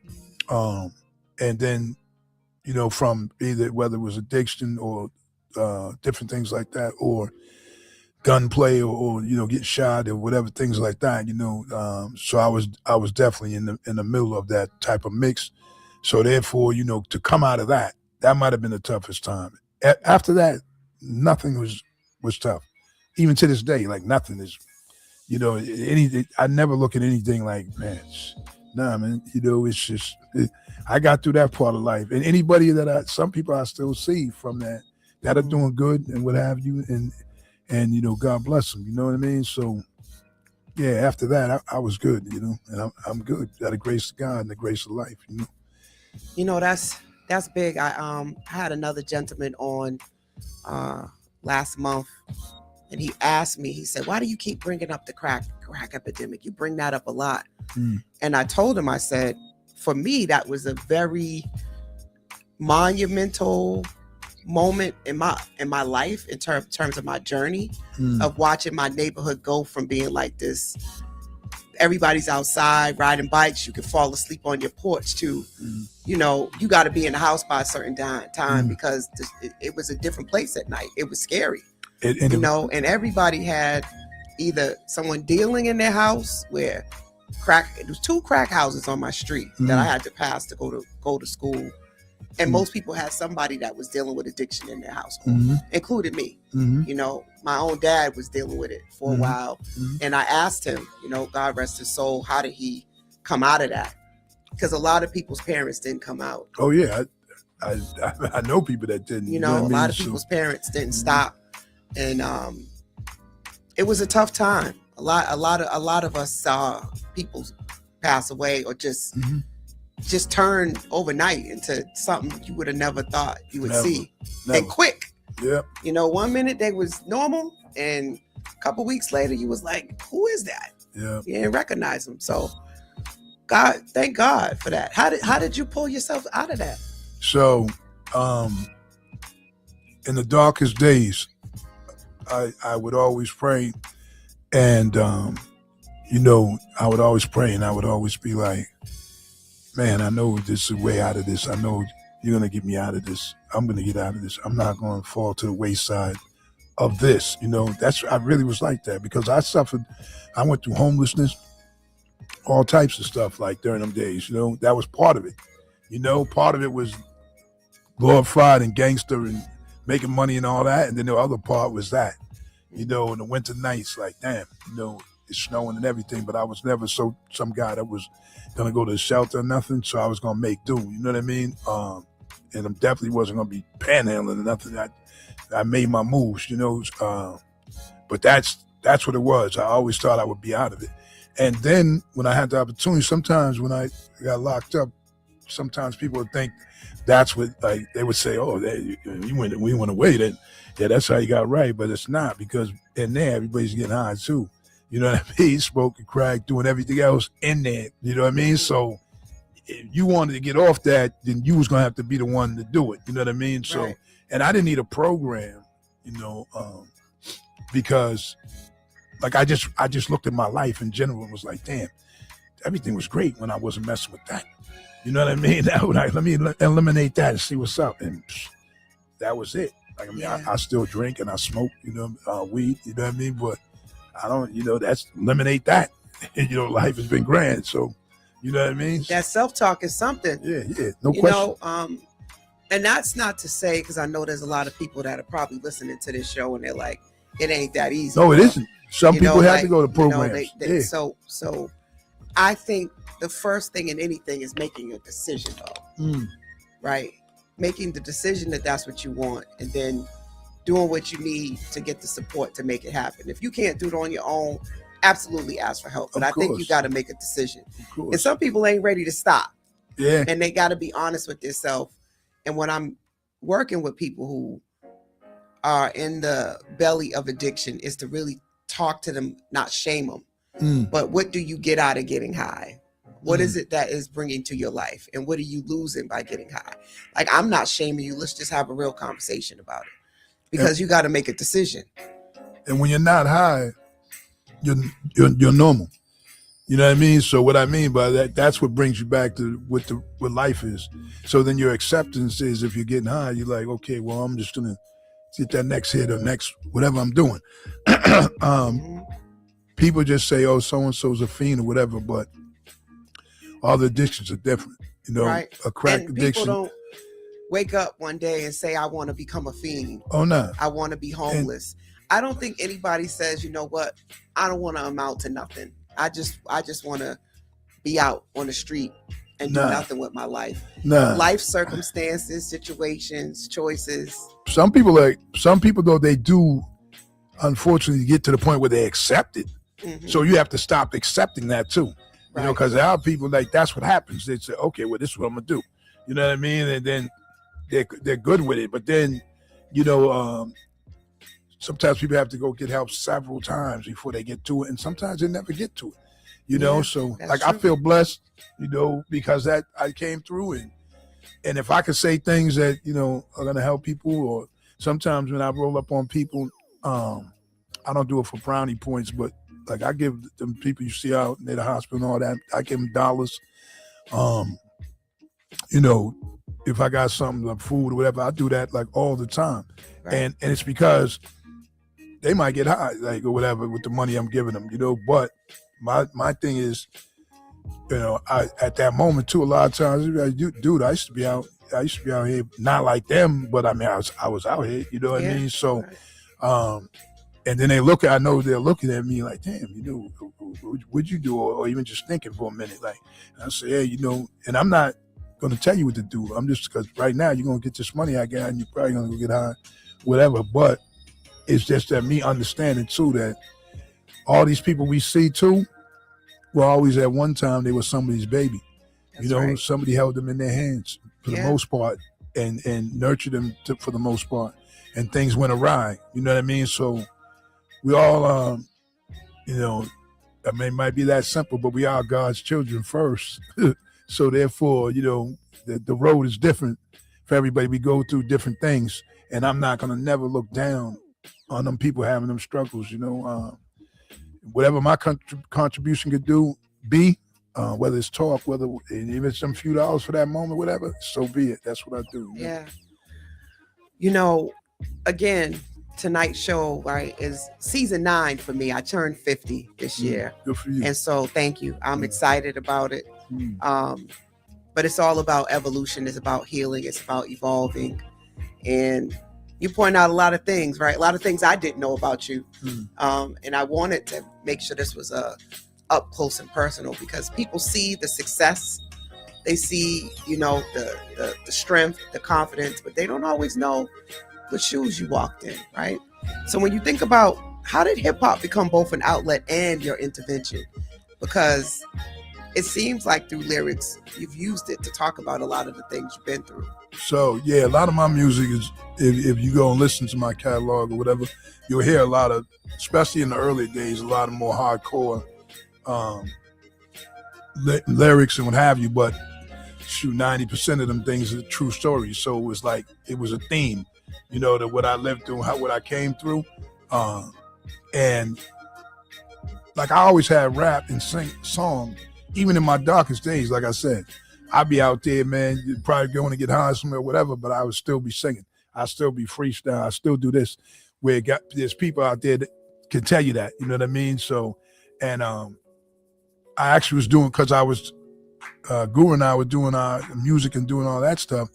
And then, from either whether it was addiction or different things like that, or gunplay or get shot or whatever, things like that, so I was definitely in the middle of that type of mix. So therefore, to come out of that might have been the toughest time. After that, nothing was tough. Even to this day, like nothing is, anything. I never look at anything like, man, nah, man, it's just, I got through that part of life. And anybody some people I still see from that are doing good and what have you, and God bless them, you know what I mean? So yeah, after that, I was good, and I'm good by the grace of God and the grace of life, That's big. I had another gentleman on last month, and he asked me, he said, why do you keep bringing up the crack epidemic? You bring that up a lot. And I told him, I said, for me, that was a very monumental moment in my life in terms of my journey of watching my neighborhood go from being like this everybody's outside riding bikes. You can fall asleep on your porch too. You know, you got to be in the house by a certain time because it was a different place at night. It was scary, you know, and everybody had either someone dealing in their house where it was 2 crack houses on my street that I had to pass to go to school. And most people had somebody that was dealing with addiction in their household, including me. You know, my own dad was dealing with it for a while. And I asked him, you know, God rest his soul, how did he come out of that? Because a lot of people's parents didn't come out. Oh, yeah. I know people that didn't. You know, a lot of people's parents didn't stop. And it was a tough time. A lot of us saw people pass away or just turn overnight into something you would have never thought you would see. And quick. Yeah. You know, 1 minute they was normal and a couple weeks later you was like, who is that? Yeah. You didn't recognize them. So thank God for that. How did you pull yourself out of that? So in the darkest days, I would always pray and you know, I would always pray and I would always be like, man, I know this is a way out of this. I know you're going to get me out of this. I'm going to get out of this. I'm not going to fall to the wayside of this. You know, I really was like that because I went through homelessness, all types of stuff like during them days, you know, that was part of it. You know, part of it was glorified and gangster and making money and all that. And then the other part was that, you know, in the winter nights, like, damn, you know, it's snowing and everything, but I was never some guy that was gonna go to the shelter or nothing, so I was gonna make do. You know what I mean? And I definitely wasn't gonna be panhandling or nothing. I made my moves, you know. But that's what it was. I always thought I would be out of it. And then when I had the opportunity, sometimes when I got locked up, sometimes people would think that's what, like, they would say, "Oh, we went away. Then, yeah, that's how you got right." But it's not, because in there everybody's getting high too. You know what I mean? Smoking crack, doing everything else in there. You know what I mean? So if you wanted to get off that, then you was going to have to be the one to do it. You know what I mean? So, right. And I didn't need a program, you know, because like I just looked at my life in general and was like, damn, everything was great when I wasn't messing with that. You know what I mean? Let me eliminate that and see what's up. And that was it. Like, I mean, I still drink and I smoke, you know, weed, you know what I mean? But I don't, you know, eliminate that. You know, life has been grand. So, you know what I mean? That self-talk is something. Yeah, no question. You know, and that's not to say, because I know there's a lot of people that are probably listening to this show and they're like, it ain't that easy. No, it isn't. Some people have to go to programs. You know, So I think the first thing in anything is making a decision, though. Right? Making the decision that that's what you want, and then doing what you need to get the support to make it happen. If you can't do it on your own, absolutely ask for help. But I think you got to make a decision. And some people ain't ready to stop. Yeah. And they got to be honest with themselves. And when I'm working with people who are in the belly of addiction, is to really talk to them, not shame them. But what do you get out of getting high? What is it that is bringing to your life? And what are you losing by getting high? Like, I'm not shaming you. Let's just have a real conversation about it. Because you got to make a decision. And when you're not high, you're normal. You know what I mean? So what I mean by that's what brings you back to what life is. So then your acceptance is, if you're getting high, you're like, okay, well, I'm just going to get that next hit or next whatever I'm doing. People just say, oh, so-and-so's a fiend or whatever, but all the addictions are different. You know, right. A crack addiction. People don't wake up one day and say, I want to become a fiend. Oh, no. I want to be homeless. I don't think anybody says, you know what, I don't want to amount to nothing. I just want to be out on the street and do nothing with my life. Life circumstances, situations, choices. Some people though, they do unfortunately get to the point where they accept it. So you have to stop accepting that too. You know, because there are people like, that's what happens. They say, okay, well, this is what I'm gonna do. You know what I mean? And then they're good with it. But then, you know, sometimes people have to go get help several times before they get to it, and sometimes they never get to it. You know, so like true. I feel blessed, you know, because that I came through, and if I could say things that, you know, are gonna help people, or sometimes when I roll up on people, I don't do it for brownie points, but Like I give them people you see out near the hospital and all that, I give them dollars. You know, if I got something like food or whatever, I do that like all the time. Right. And it's because they might get high, like or whatever, with the money I'm giving them, you know. But my thing is, you know, I at that moment too, a lot of times, dude, I used to be out here, not like them, but I mean, I was out here, you know what I mean? So, and then I know they're looking at me like, damn, you know, what'd you do? Or even just thinking for a minute, like, and I say, hey, you know, and I'm not going to tell you what to do. I'm just, because right now you're going to get this money I got and you're probably going to go get high, whatever. But it's just that me understanding too that all these people we see too were always at one time, they were somebody's baby. That's, you know, right. Somebody held them in their hands for the most part and nurtured them for the most part. And things went awry. You know what I mean? So we all, you know, I mean, it might be that simple, but we are God's children first. So therefore, you know, the road is different for everybody. We go through different things. And I'm not going to never look down on them people having them struggles, you know. Whatever my contribution could whether it's talk, whether even some few dollars for that moment, whatever, so be it. That's what I do. Yeah. You know, again, tonight's show, right, is season 9 for me. I turned 50 this year. Good for you. And so thank you. I'm excited about it. But it's all about evolution. It's about healing. It's about evolving. And you point out a lot of things, right? A lot of things I didn't know about you. And I wanted to make sure this was up close and personal, because people see the success. They see, you know, the strength, the confidence, but they don't always know the shoes you walked in, right? So when you think about, how did hip hop become both an outlet and your intervention? Because it seems like through lyrics, you've used it to talk about a lot of the things you've been through. So, yeah, a lot of my music is, if you go and listen to my catalog or whatever, you'll hear a lot of, especially in the early days, a lot of more hardcore lyrics and what have you. But shoot, 90% of them things are true stories. So it was a theme, you know, that what I lived through, what I came through. And like I always had rap and sing song, even in my darkest days. Like I said, I'd be out there, man, you'd probably going to get high somewhere, whatever, but I would still be singing. I'd still be freestyle. I still do this, where there's people out there that can tell you that, you know what I mean? So, and I actually was doing, because I was, Guru and I were doing our music and doing all that stuff,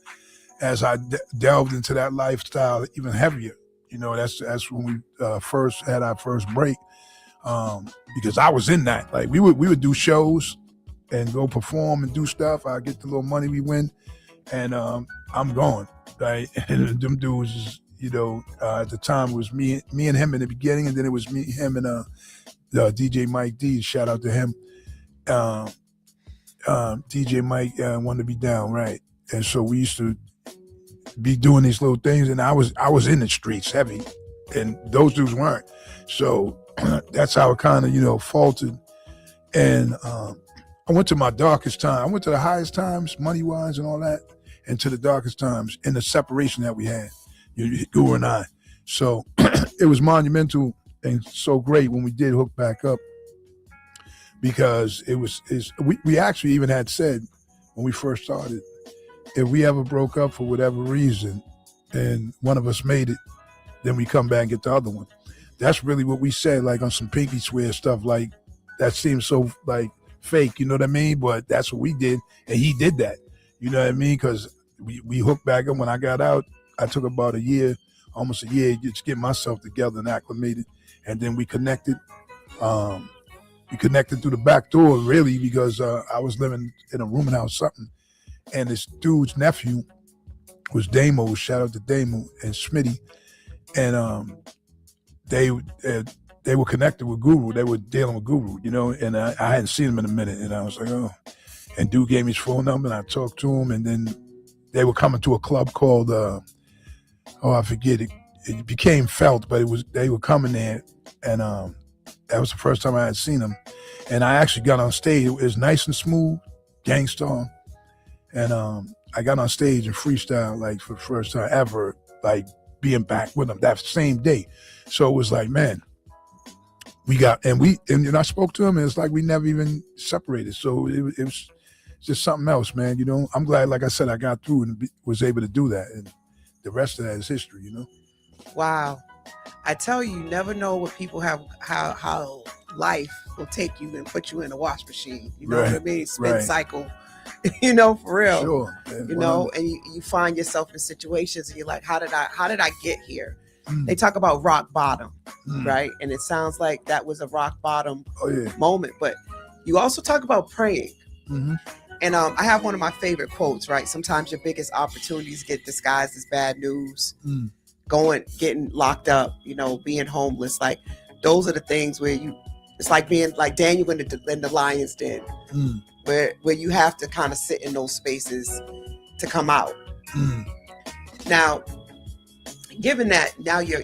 as I delved into that lifestyle even heavier. You know, that's when we first had our first break, because I was in that. Like we would do shows and go perform and do stuff. I get the little money we win, and I'm gone, right? And them dudes, you know, at the time it was me and him in the beginning, and then it was me, him, and DJ Mike D. Shout out to him. DJ Mike wanted to be down, right? And so we used to be doing these little things, and I was in the streets heavy, and those dudes weren't. So that's how it kind of, you know, faltered. And I went to my darkest time. I went to the highest times, money-wise and all that, and to the darkest times in the separation that we had, Guru and I. So it was monumental and so great when we did hook back up, because we actually even had said when we first started, if we ever broke up for whatever reason and one of us made it, then we come back and get the other one. That's really what we said, like on some pinky swear stuff. Like that seems so like fake, you know what I mean? But that's what we did, and he did that, you know what I mean? Because we hooked back up. When I got out, I took about almost a year, just to get myself together and acclimated, and then we connected. We connected through the back door, really, because I was living in a rooming house, something, and this dude's nephew was Damo. Shout out to Damo and Smitty, and they were connected with Guru. They were dealing with Guru, you know, and I hadn't seen him in a minute, and I was like, oh. And dude gave me his phone number, and I talked to him, and then they were coming to a club called, I forget it. It became Felt, but they were coming there, and that was the first time I had seen him. And I actually got on stage. It was nice and smooth, Gang Starr. And I got on stage and freestyle, like, for the first time ever, like, being back with him that same day. So it was like, man, and I spoke to him, and it's like we never even separated. So it was just something else, man. I'm glad, like I said, I got through and was able to do that, and the rest of that is history. Wow. I tell you, you never know what people have, how life will take you and put you in a wash machine. You know what I mean? Spin cycle. For real. Sure. And you find yourself in situations and you're like, how did I get here? They talk about rock bottom, right? And it sounds like that was a rock bottom moment. But you also talk about praying. Mm-hmm. And I have one of my favorite quotes, right? Sometimes your biggest opportunities get disguised as bad news. Getting locked up, being homeless. Like, those are the things where it's like being like Daniel in the lion's den, where you have to kind of sit in those spaces to come out. Now, given that now you're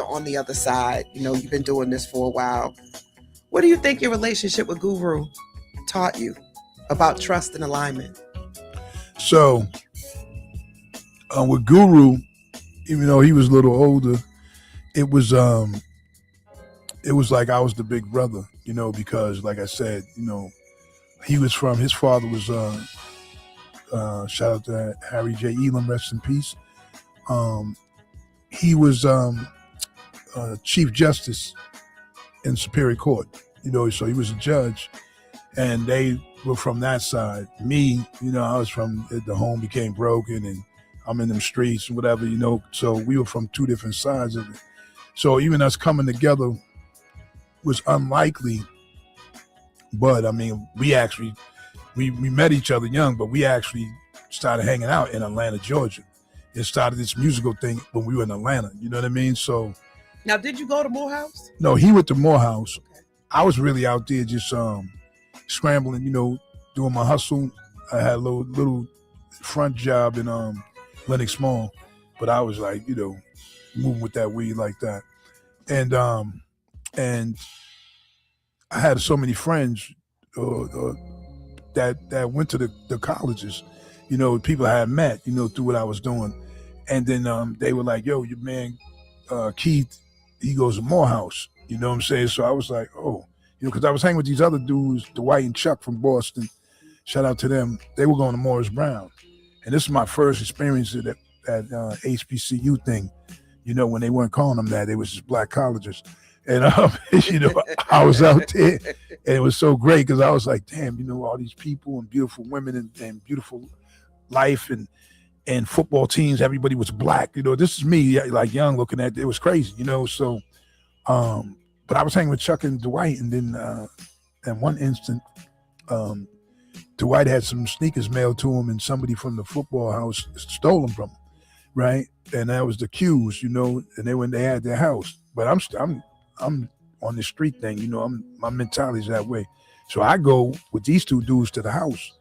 on the other side, you've been doing this for a while. What do you think your relationship with Guru taught you about trust and alignment? So, with Guru, even though he was a little older, it was like I was the big brother, because like I said, his father was shout out to Harry J. Elam, rest in peace. He was Chief Justice in Superior Court, so he was a judge, and they were from that side. Me, I was from the home became broken, and I'm in them streets and whatever, so we were from two different sides of it. So even us coming together was unlikely, but I mean, we met each other young, but we actually started hanging out in Atlanta, Georgia. It started this musical thing when we were in Atlanta, you know what I mean? So now, did you go to Morehouse? No, he went to Morehouse. Okay. I was really out there just scrambling, doing my hustle. I had a little front job in Lenox Mall, but I was like, moving with that weed like that. And I had so many friends that went to the colleges, people I had met, through what I was doing. And then they were like, yo, your man, Keith, he goes to Morehouse, you know what I'm saying? So I was like, oh, because I was hanging with these other dudes, Dwight and Chuck from Boston. Shout out to them. They were going to Morris Brown. And this is my first experience at HBCU thing, when they weren't calling them that, they was just black colleges. And, I was out there, and it was so great because I was like, damn, all these people and beautiful women and beautiful life and football teams, everybody was black. This is me, like young looking at it. It was crazy, so, but I was hanging with Chuck and Dwight, and then in one instant, Dwight had some sneakers mailed to him, and somebody from the football house stole them from him, right? And that was the Qs, and they had their house. But I'm on the street thing, my mentality's that way. So I go with these two dudes to the house,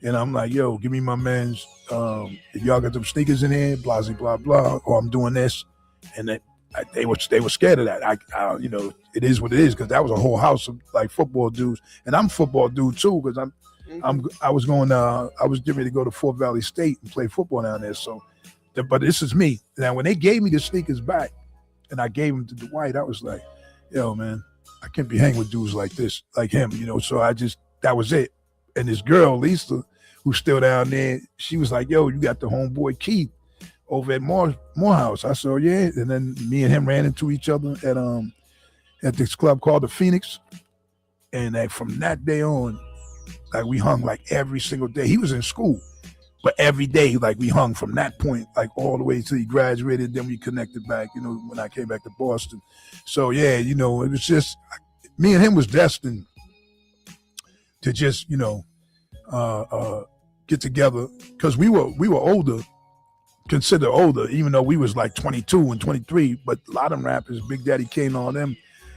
and I'm like, yo, give me my man's, if y'all got them sneakers in here, blah, blah, blah, or I'm doing this. And they were scared of that. I it is what it is, because that was a whole house of like football dudes. And I'm a football dude too, because I was getting ready to go to Fort Valley State and play football down there. So, but this is me. Now, when they gave me the sneakers back and I gave them to Dwight, I was like, yo, man, I can't be hanging with dudes like this, like him, So that was it. And this girl, Lisa, who's still down there, she was like, yo, you got the homeboy Keith over at Morehouse. I said, oh, yeah. And then me and him ran into each other at this club called the Phoenix. And from that day on, like we hung like every single day. He was in school, but every day, like we hung from that point, like all the way till he graduated. Then we connected back, when I came back to Boston. So yeah, it was just, me and him was destined to just, get together, because we were older, considered older, even though we was like 22 and 23. But a lot of them rappers, Big Daddy Kane, all them,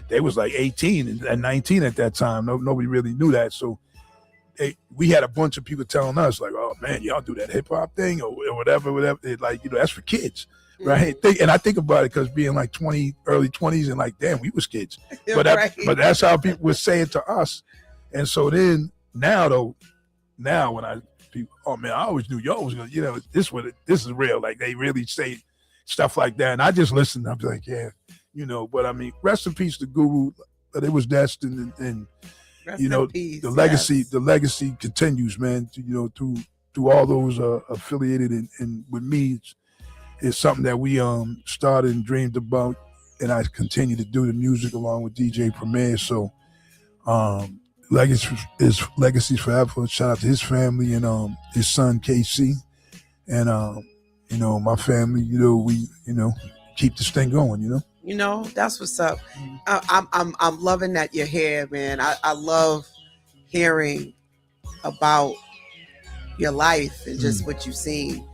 they was like 18 and 19 at that time. Nobody really knew that. So we had a bunch of people telling us like, oh man, y'all do that hip hop thing or whatever. Like, that's for kids, right? And I think about it because being like 20, early 20s, and like, damn, we was kids. But but that's how people would say it to us. And so then now when oh man, I always knew y'all was gonna, this is real. Like they really say stuff like that, and I just listen. I'm like, yeah, but I mean, rest in peace to Guru. but it was destined, and Rest you know, in peace, the legacy, yes. the legacy continues, man. Through all those affiliated and with me, it's something that we started and dreamed about, and I continue to do the music along with DJ Premier. So legacy's forever. Shout out to his family and his son KC, and my family. We keep this thing going. That's what's up. I'm loving that you're here, man. I love hearing about your life and just what you've seen.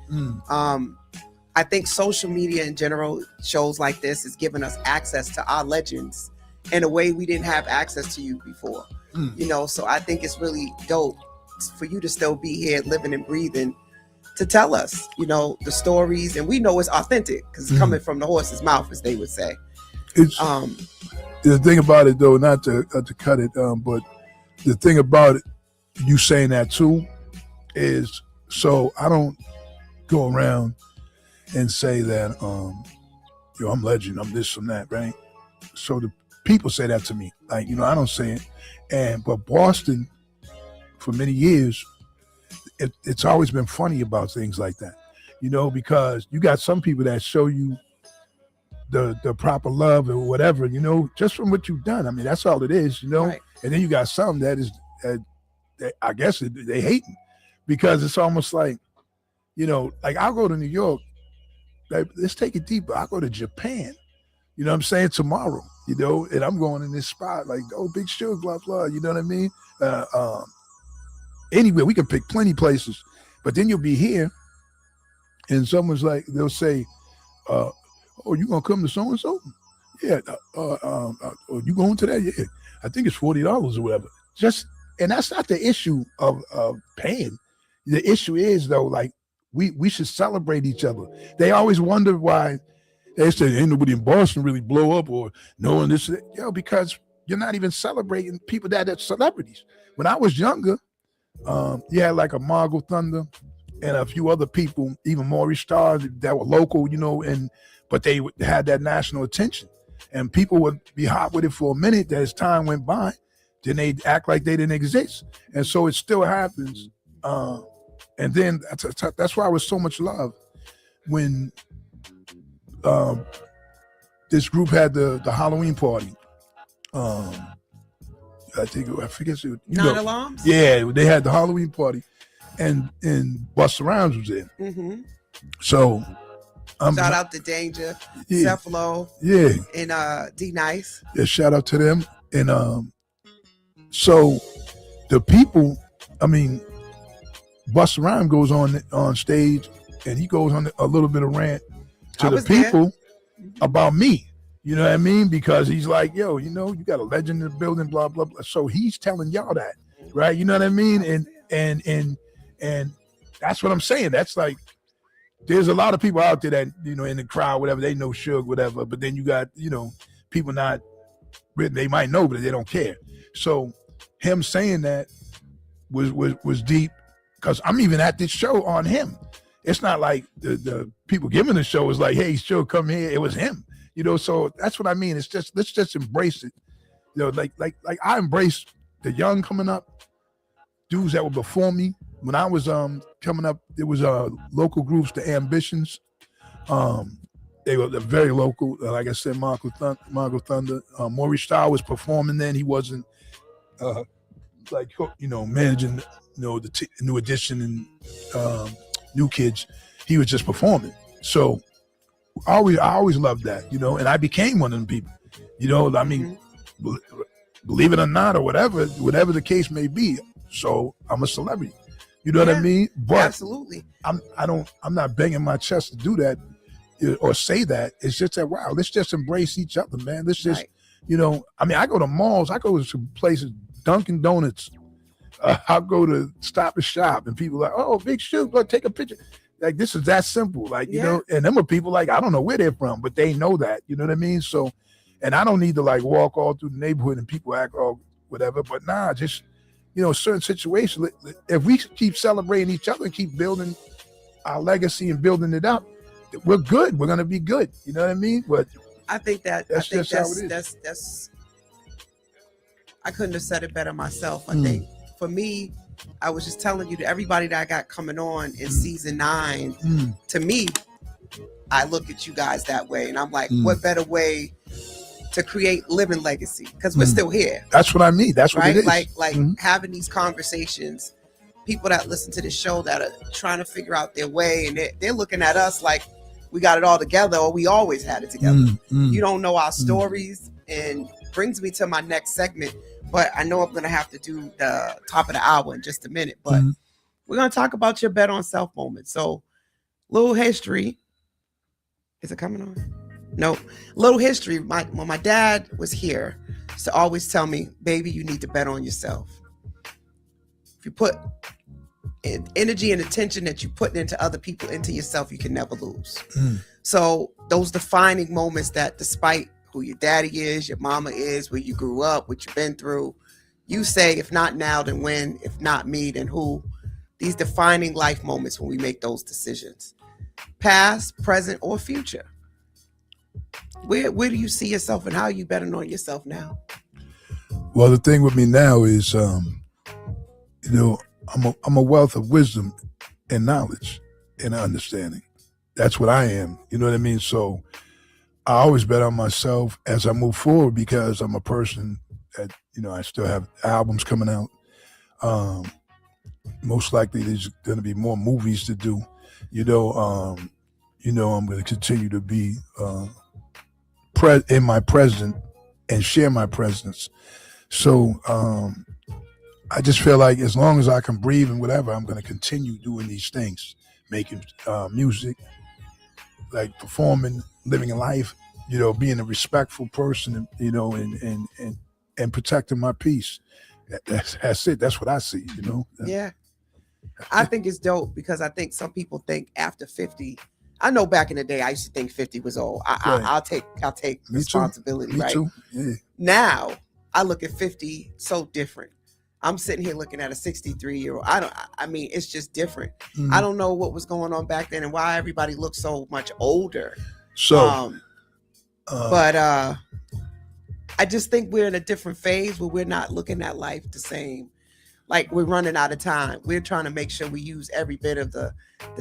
I think social media in general, shows like this, is giving us access to our legends in a way we didn't have access to you before. So I think it's really dope for you to still be here living and breathing to tell us, the stories, and we know it's authentic because it's coming from the horse's mouth, as they would say. It's the thing about it, though, not to cut it, but the thing about it, you saying that too, is so I don't go around and say that I'm legend, I'm this, I'm that, right? So the people say that to me, like, I don't say it, but Boston, for many years, it's always been funny about things like that, because you got some people that show you the proper love or whatever, just from what you've done. I mean, that's all it is, Right. And then you got some that is, I guess they hating, because it's almost like, like I'll go to New York, like, let's take it deeper. I'll go to Japan, what I'm saying, tomorrow, and I'm going in this spot like, Big Shug, blah, blah, you know what I mean? Anyway, we can pick plenty places, but then you'll be here and someone's like, they'll say, you gonna come to so-and-so? Yeah. You going to that? Yeah. I think it's $40 or whatever. And that's not the issue of paying. The issue is, though, like, we should celebrate each other. They always wonder why they say ain't nobody in Boston really blow up or knowing this, because you're not even celebrating people that are celebrities. When I was younger, you had like a Margot Thunder and a few other people, even Maurice Stars that were local, but they had that national attention, and people would be hot with it for a minute. As time went by, then they'd act like they didn't exist, and so it still happens. And then that's why it was so much love when this group had the Halloween party. I forget. Nine Alarms? Yeah, they had the Halloween party, and Busta Rhymes was there. Mm-hmm. So shout out to Danger, yeah, Cephalo, and D Nice. Yeah, shout out to them. And so the people, I mean, Busta Rhymes goes on stage and he goes on a little bit of rant to the people about me. You know what I mean? Because he's like, yo, you got a legend in the building, blah, blah, blah. So he's telling y'all that, right? You know what I mean? And that's what I'm saying. That's like, there's a lot of people out there that, in the crowd, whatever, they know Shug, whatever. But then you got, people not, they might know, but they don't care. So him saying that was deep, because I'm even at this show on him. It's not like the people giving the show was like, hey, Shug, come here. It was him. So that's what I mean. It's just, let's just embrace it. Like I embrace the young coming up, dudes that were before me. When I was coming up, it was local groups, the Ambitions. They were very local. Like I said, Margot Thunder. Maurice Starr was performing then. He wasn't managing the New Edition and New Kids. He was just performing. So I always loved that, and I became one of them people. I mean, believe it or not, or whatever the case may be. So I'm a celebrity. You know what I mean? But absolutely. I'm not banging my chest to do that or say that. It's just that, wow, let's just embrace each other, man. Let's just, I mean, I go to malls, I go to some places, Dunkin' Donuts. I'll go to Stop and Shop, and people are like, oh, Big Shug, go take a picture. Like, this is that simple. Like, and them are people like, I don't know where they're from, but they know that. You know what I mean? So, and I don't need to like walk all through the neighborhood and people act all whatever, but nah, just, certain situations, if we keep celebrating each other and keep building our legacy and building it up, we're good. We're going to be good. You know what I mean? But I think that's I couldn't have said it better myself. I think for me, I was just telling you to everybody that I got coming on in season 9, to me, I look at you guys that way. And I'm like, what better way to create living legacy? Because we're still here. That's what I mean. That's what right? it is. Like having these conversations, people that listen to the show that are trying to figure out their way, and they're looking at us like we got it all together, or we always had it together. You don't know our stories, and brings me to my next segment. But I know I'm going to have to do the top of the hour in just a minute. But we're going to talk about your bet on self moment. So, little history. Is it coming on? No. Little history. When my dad was here, used to always tell me, baby, you need to bet on yourself. If you put energy and attention that you're putting into other people, into yourself, you can never lose. So those defining moments that despite who your daddy is, your mama is, where you grew up, what you've been through, you say, if not now, then when? If not me, then who? These defining life moments when we make those decisions. Past, present, or future. Where do you see yourself, and how are you betting on yourself now? Well, the thing with me now is, I'm a wealth of wisdom and knowledge and understanding. That's what I am. You know what I mean? So I always bet on myself as I move forward, because I'm a person that, I still have albums coming out. Most likely there's going to be more movies to do. I'm going to continue to be in my present and share my presence. So I just feel like as long as I can breathe and whatever, I'm going to continue doing these things, making music, like performing, living a life, being a respectful person, and protecting my peace. That's it. That's what I see, Yeah. I think it's dope, because I think some people think after 50, I know back in the day I used to think 50 was old. I'll take responsibility. Me right? too. Yeah. Now I look at 50 so different. I'm sitting here looking at a 63-year-old. I mean, it's just different. I don't know what was going on back then and why everybody looks so much older. So, but I just think we're in a different phase where we're not looking at life the same. Like, we're running out of time. We're trying to make sure we use every bit of the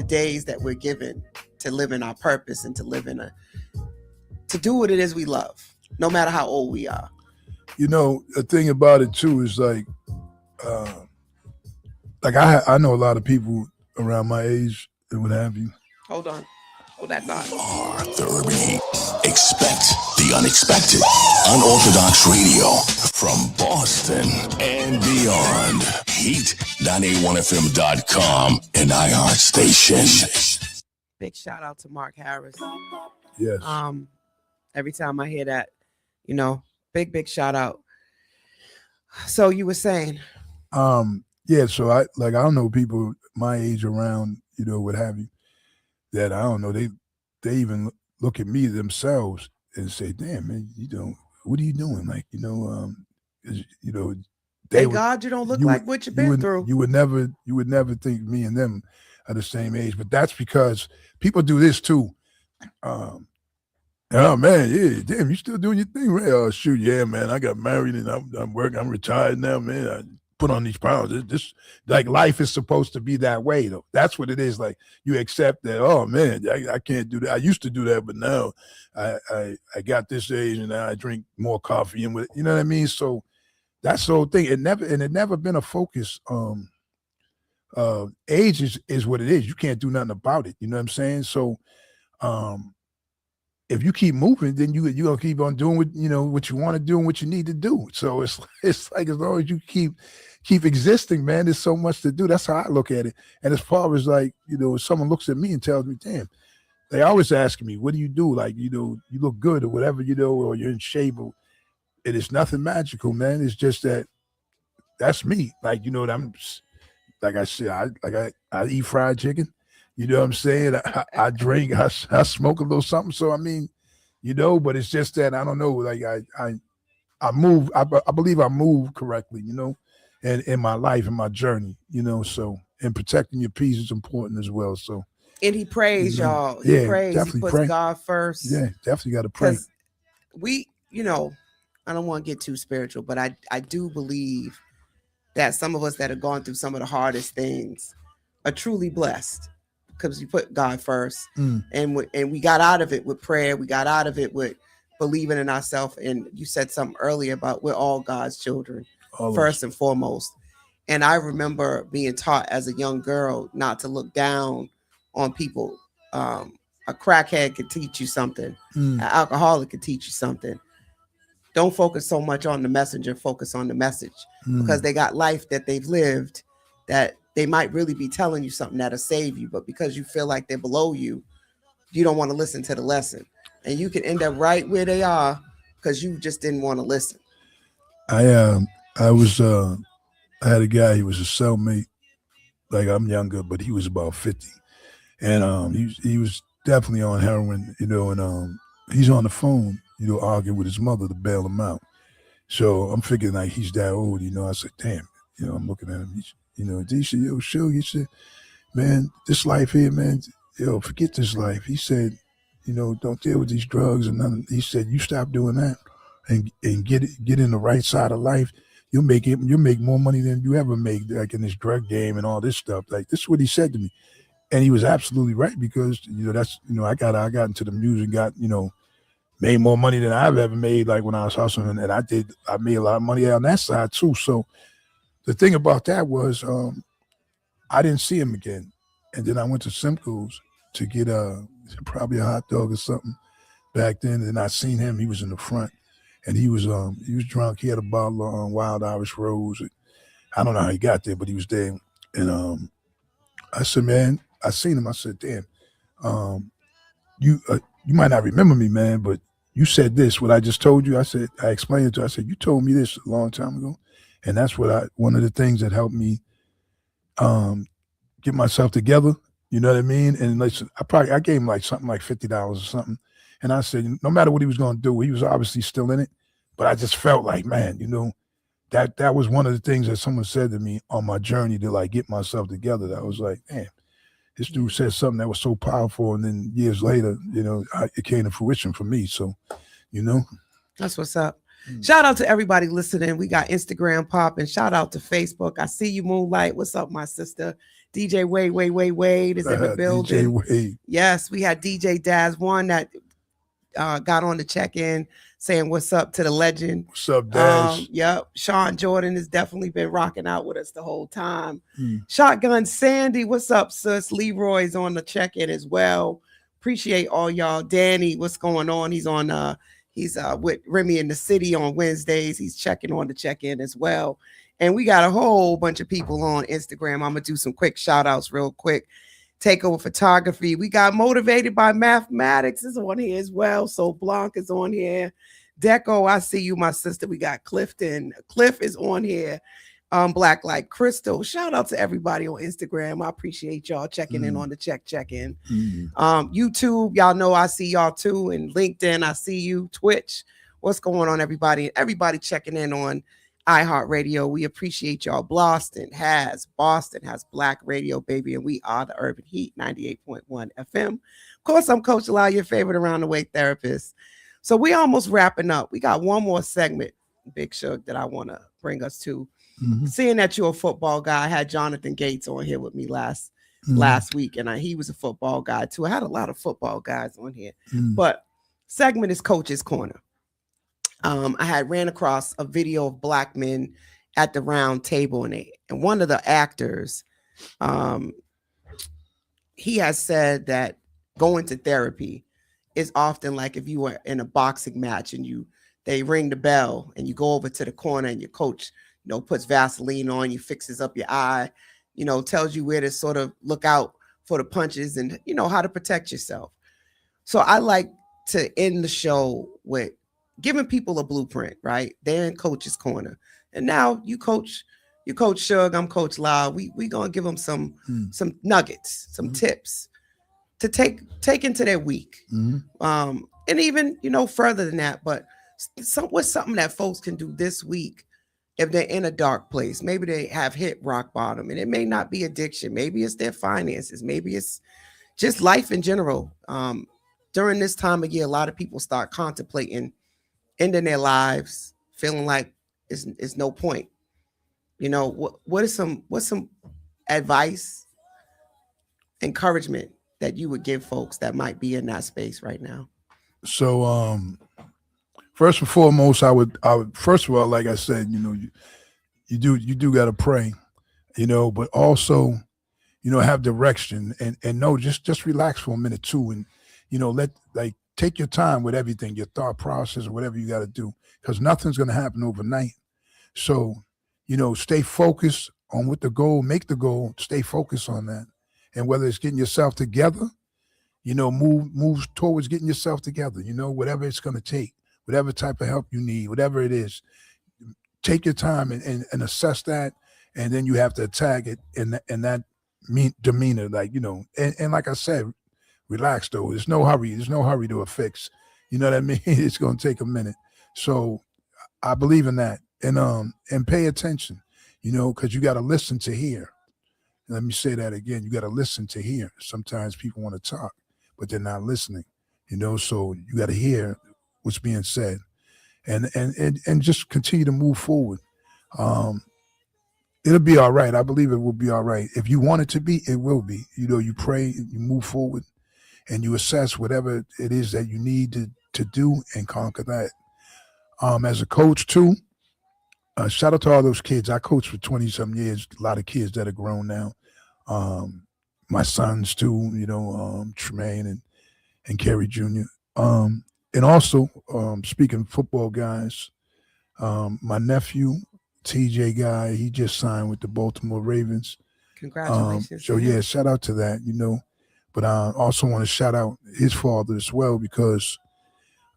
days that we're given to live in our purpose and to do what it is we love, no matter how old we are. The thing about it too is like I know a lot of people around my age and what have you. Hold on. Hold that thought. R30. Expect the unexpected. Unorthodox radio from Boston and beyond. Heat981fm.com and iHeart Station. Big shout out to Mark Harris. Yes. Every time I hear that, big shout out. So you were saying? Yeah. So I don't know people my age around, what have you, that I don't know. They even look at me themselves and say, "Damn, man, what are you doing?" Like, Thank God you don't look like what you've been through. You would never think me and them are the same age, but that's because people do this too. Oh man, yeah, damn, you still doing your thing, right? Oh shoot, yeah, man, I got married and I'm working, I'm retired now, man. I put on these pounds. This like life is supposed to be that way, though. That's what it is. Like, you accept that. Oh man, I can't do that. I used to do that, but now I got this age and now I drink more coffee and you know what I mean. So that's the whole thing. It never been a focus. Age is what it is. You can't do nothing about it. You know what I'm saying? So if you keep moving, then you're gonna keep on doing what you want to do and what you need to do. So it's like, as long as you keep existing, man, there's so much to do. That's how I look at it. And as far as like, if someone looks at me and tells me, damn, they always ask me, what do you do? Like, you look good or whatever, or you're in shape. It is nothing magical, man. It's just that's me. Like, I'm, like I said, I eat fried chicken. You know what I'm saying? I drink, I smoke a little something. So, I mean, but it's just that, I don't know, like I move, I believe I move correctly, and in my life, in my journey, so, and protecting your peace is important as well. So. And he prays, y'all. He prays. He puts God first. Yeah, definitely got to pray. We, I don't want to get too spiritual, but I do believe that some of us that have gone through some of the hardest things are truly blessed because you put God first, and we got out of it with prayer. We got out of it with believing in ourselves. And you said something earlier about we're all God's children, first and foremost. And I remember being taught as a young girl not to look down on people. A crackhead could teach you something. An alcoholic could teach you something. Don't focus so much on the messenger, focus on the message, because they got life that they've lived that they might really be telling you something that'll save you. But because you feel like they're below you, you don't want to listen to the lesson. And you can end up right where they are because you just didn't want to listen. I had a guy, he was a cellmate, like I'm younger, but he was about 50. And he was definitely on heroin, and he's on the phone, arguing with his mother to bail him out. So I'm figuring like he's that old, I said, damn, I'm looking at him, he said, yo, Shug, he said, man, this life here, man, forget this life. He said, don't deal with these drugs and nothing. He said, you stop doing that and get in the right side of life. You'll make more money than you ever made, like in this drug game and all this stuff. Like, this is what he said to me. And he was absolutely right, because, that's, I got into the music, made more money than I've ever made, like when I was hustling. And I made a lot of money on that side too. So the thing about that was, I didn't see him again. And then I went to Simcoe's to get probably a hot dog or something back then. And I seen him, he was in the front, and he was drunk. He had a bottle of Wild Irish Rose. I don't know how he got there, but he was there. And I said, man, I seen him. I said, damn, you might not remember me, man, but you said this, what I just told you. I explained it to him. I said, you told me this a long time ago. And that's one of the things that helped me get myself together. You know what I mean? And listen, I gave him like something like $50 or something. And I said, no matter what he was going to do, he was obviously still in it. But I just felt like, man, that was one of the things that someone said to me on my journey to like get myself together. That I was like, man, this dude said something that was so powerful. And then years later, it came to fruition for me. So, That's what's up. Shout out to everybody listening. We got Instagram popping. Shout out to Facebook. I see you, Moonlight. What's up, my sister? DJ Wade is in the building. DJ Wade. Yes, we had DJ Daz1 that got on the check-in saying what's up to the legend. What's up, Daz? Yep. Sean Jordan has definitely been rocking out with us the whole time. Shotgun Sandy, what's up, sis? Leroy's on the check-in as well. Appreciate all y'all. Danny, what's going on? He's on he's with Remy in the City on Wednesdays. He's checking on the check-in as well. And we got a whole bunch of people on Instagram. I'm going to do some quick shout outs real quick. Takeover Photography. We got Motivated by Mathematics is on here as well. So Blanc is on here. Deco, I see you, my sister. We got Clifton. Cliff is on here. Black Like Crystal. Shout out to everybody on Instagram. I appreciate y'all checking in on the check-in. YouTube, y'all know I see y'all too. And LinkedIn, I see you. Twitch. What's going on, everybody? Everybody checking in on iHeartRadio. We appreciate y'all. Boston has Black Radio, baby, and we are the Urban Heat 98.1 FM. Of course, I'm Coach Lyle, your favorite around the way therapist. So we almost wrapping up. We got one more segment, Big Shug, that I want to bring us to. Seeing that you're a football guy, I had Jonathan Gates on here with me last week, and he was a football guy too. I had a lot of football guys on here, but segment is Coach's Corner. I had ran across a video of Black men at the round table, and one of the actors, he has said that going to therapy is often like if you were in a boxing match and they ring the bell and you go over to the corner and your coach, puts Vaseline on you, fixes up your eye, tells you where to sort of look out for the punches and how to protect yourself. So I like to end the show with giving people a blueprint, right? They're in Coach's Corner. And now you coach Shug, I'm Coach Lyle. We gonna give them some nuggets, some tips to take into their week. And even, further than that, but what's something that folks can do this week if they're in a dark place. Maybe they have hit rock bottom, and it may not be addiction. Maybe it's their finances. Maybe it's just life in general. During this time of year, a lot of people start contemplating ending their lives, feeling like it's no point. You know, what's some advice, encouragement that you would give folks that might be in that space right now? So first and foremost, I would first of all, like I said, you do got to pray, but also, have direction and no, just relax for a minute too, and let like take your time with everything, your thought process or whatever you got to do, because nothing's going to happen overnight. So, stay focused on what the goal, make the goal, stay focused on that, and whether it's getting yourself together, move towards getting yourself together, whatever it's going to take, whatever type of help you need, whatever it is, take your time and assess that, and then you have to attack it in that demeanor, like, and like I said, relax though. There's no hurry. There's no hurry to a fix. You know what I mean? It's going to take a minute. So I believe in that, and pay attention, because you got to listen to hear. Let me say that again. You got to listen to hear. Sometimes people want to talk, but they're not listening, so you got to hear what's being said, and just continue to move forward. It'll be all right. I believe it will be all right. If you want it to be, it will be. You pray, you move forward, and you assess whatever it is that you need to do and conquer that. As a coach too, shout out to all those kids. I coached for 20-some years, a lot of kids that are grown now. My sons too, Tremaine and Kerry Jr. And also, speaking of football guys, my nephew, TJ guy, he just signed with the Baltimore Ravens. Congratulations. So yeah, shout out to that, But I also want to shout out his father as well, because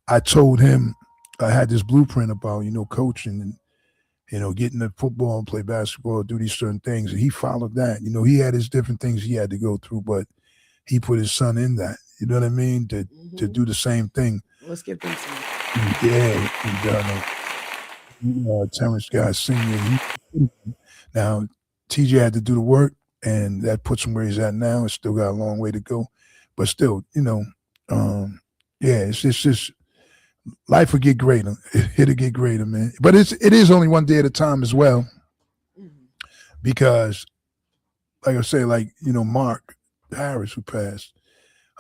I told him I had this blueprint about, coaching and, getting to football and play basketball, do these certain things. And he followed that. He had his different things he had to go through, but he put his son in that, you know what I mean? To do the same thing. Let's give them some. Yeah. And, Terrence Guy Sr., now TJ had to do the work, and that puts him where he's at now. It's still got a long way to go. But still, it's just life will get greater. It'll get greater, man. But it is only one day at a time as well. Because, like I say, Mark Harris, who passed,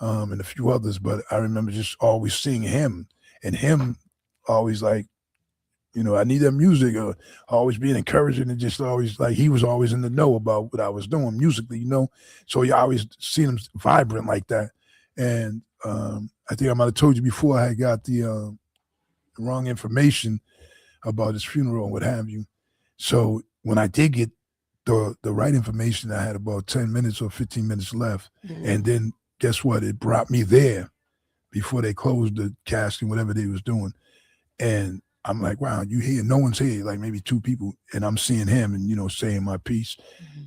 and a few others, but I remember just always seeing him, and him always like, I need that music, or always being encouraging, and just always like he was always in the know about what I was doing musically, So you always seen him vibrant like that. And I think I might have told you before, I had got the wrong information about his funeral and what have you. So when I did get the right information, I had about 10 minutes or 15 minutes left. And then guess what? It brought me there before they closed the casting, whatever they was doing. And I'm like, wow, you here? No one's here, like maybe two people. And I'm seeing him and, saying my piece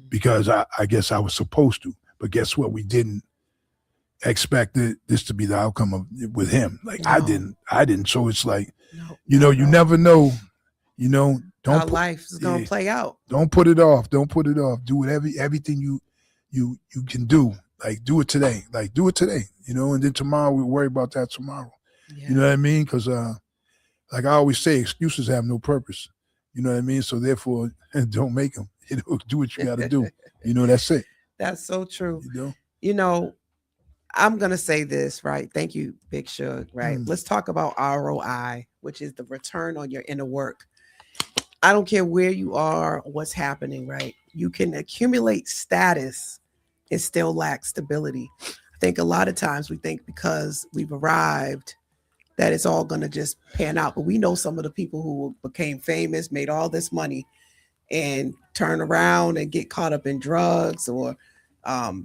because I guess I was supposed to. But guess what? We didn't expect this to be the outcome of with him. Like no. I didn't. So it's like, you never know, don't how life is going to play out. Don't put it off. Don't put it off. Do everything you can do. Like do it today. Like do it today, and then tomorrow we'll worry about that tomorrow. Yeah. You know what I mean? Because like I always say, excuses have no purpose. You know what I mean? So therefore, don't make them. Do what you got to do. That's it. That's so true. I'm going to say this, right? Thank you, Big Shug, right? Let's talk about ROI, which is the return on your inner work. I don't care where you are, what's happening, right? You can accumulate status and still lack stability. I think a lot of times we think because we've arrived that it's all going to just pan out. But we know some of the people who became famous, made all this money, and turn around and get caught up in drugs or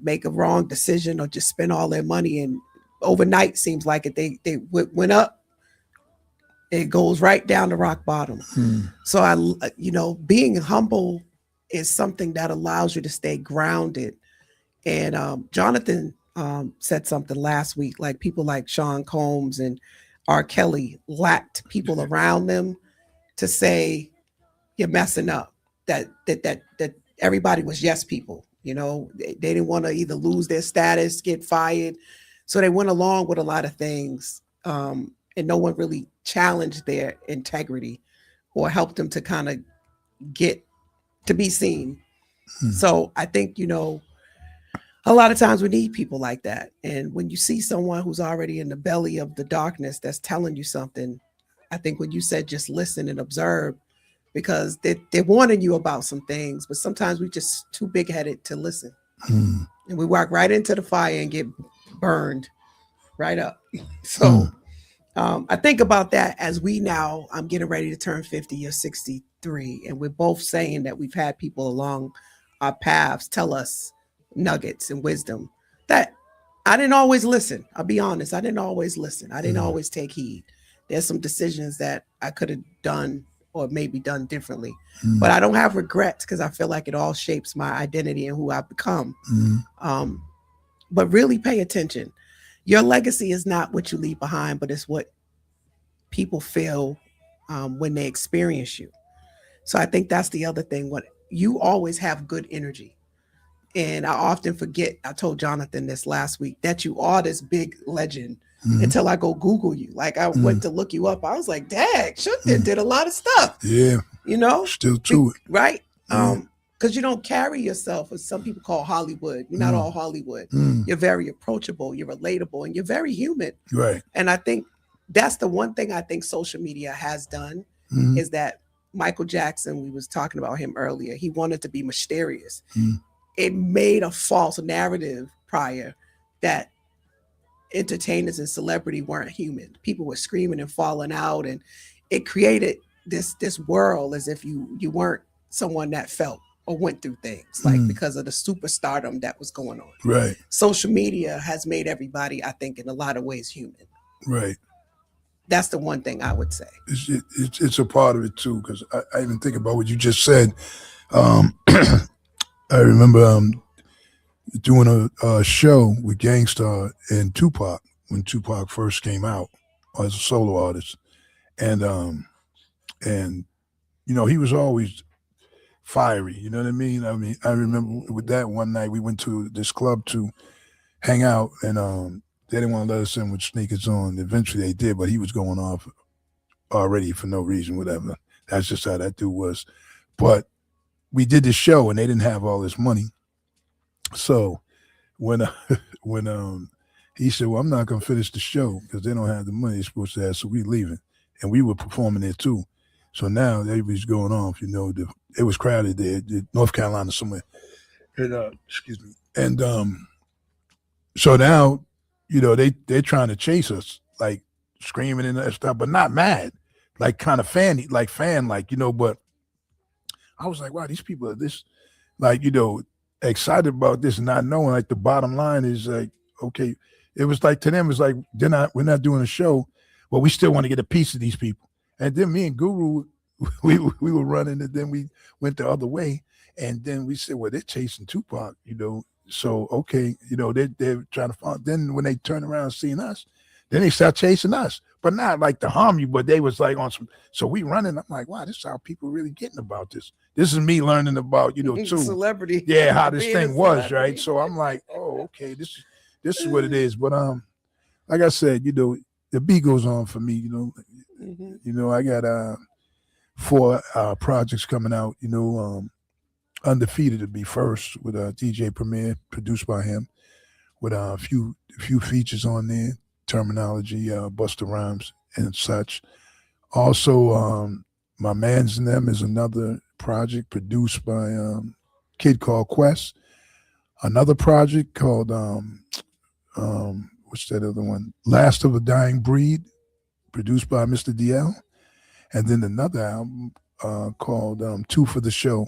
make a wrong decision or just spend all their money. And overnight seems like it, they went up, it goes right down to rock bottom. So being humble is something that allows you to stay grounded. And Jonathan said something last week, like people like Sean Combs and R. Kelly lacked people around them to say you're messing up. That everybody was yes people. They didn't want to either lose their status, get fired, so they went along with a lot of things, and no one really challenged their integrity or help them to kind of get to be seen. Hmm. So I think, a lot of times we need people like that. And when you see someone who's already in the belly of the darkness that's telling you something, I think when you said just listen and observe, because they're warning you about some things, but sometimes we just too big headed to listen. Hmm. And we walk right into the fire and get burned right up. So I think about that as I'm getting ready to turn 50 or 63. And we're both saying that we've had people along our paths tell us nuggets and wisdom that I didn't always listen. I'll be honest. I didn't always listen. I didn't always take heed. There's some decisions that I could have done or maybe done differently, but I don't have regrets because I feel like it all shapes my identity and who I've become. But really pay attention. Your legacy is not what you leave behind, but it's what people feel when they experience you. So I think that's the other thing. What you always have good energy. And I often forget, I told Jonathan this last week, that you are this big legend until I go Google you. Like I went to look you up. I was like, dang, Shug did a lot of stuff. Yeah. Still to it. Right? Yeah. Because you don't carry yourself as some people call Hollywood. You're not all Hollywood. You're very approachable, you're relatable, and you're very human. Right. And I think that's the one thing I think social media has done is that Michael Jackson, we was talking about him earlier, he wanted to be mysterious. It made a false narrative prior that entertainers and celebrity weren't human. People were screaming and falling out, and it created this world as if you weren't someone that felt or went through things, like because of the superstardom that was going on. Right. Social media has made everybody, I think, in a lot of ways human. Right. That's the one thing I would say. It's a part of it too, because I even think about what you just said. I remember doing a show with Gang Starr and Tupac when Tupac first came out as a solo artist, and he was always fiery. You know what I mean? I remember with that one night we went to this club to hang out, and they didn't want to let us in with sneakers on. Eventually they did, but he was going off already for no reason, whatever. That's just how that dude was. But we did this show and they didn't have all this money. So when he said, well, I'm not going to finish the show because they don't have the money they're supposed to have, so we leaving. And we were performing there too. So now everybody's going off, it was crowded there, North Carolina somewhere. And, excuse me. And so now, they're trying to chase us, like screaming and that stuff, but not mad, like kind of fan, but I was like, wow, these people are this, excited about this and not knowing, like, the bottom line is like, okay, it was like, to them, it's like, we're not doing a show, but we still want to get a piece of these people. And then me and Guru, we were running, and then we went the other way. And then we said, well, they're chasing Tupac, so, okay, they're trying to find. Then when they turn around seeing us, then they start chasing us, but not like to harm you, but they was like on some. So we running. I'm like, wow, this is how people really getting about this. This is me learning about, too. Celebrity. Yeah, how this thing was, right? So I'm like, oh, okay, this is what it is. But like I said, the beat goes on for me, I got 4 projects coming out, Undefeated to be first with DJ Premier, produced by him, with a few features on there, Terminology, Busta Rhymes and such. Also, My Man's in Them is another project produced by a kid called Quest. Another project called what's that other one? Last of a Dying Breed, produced by Mr. DL. And then another album called Two for the Show,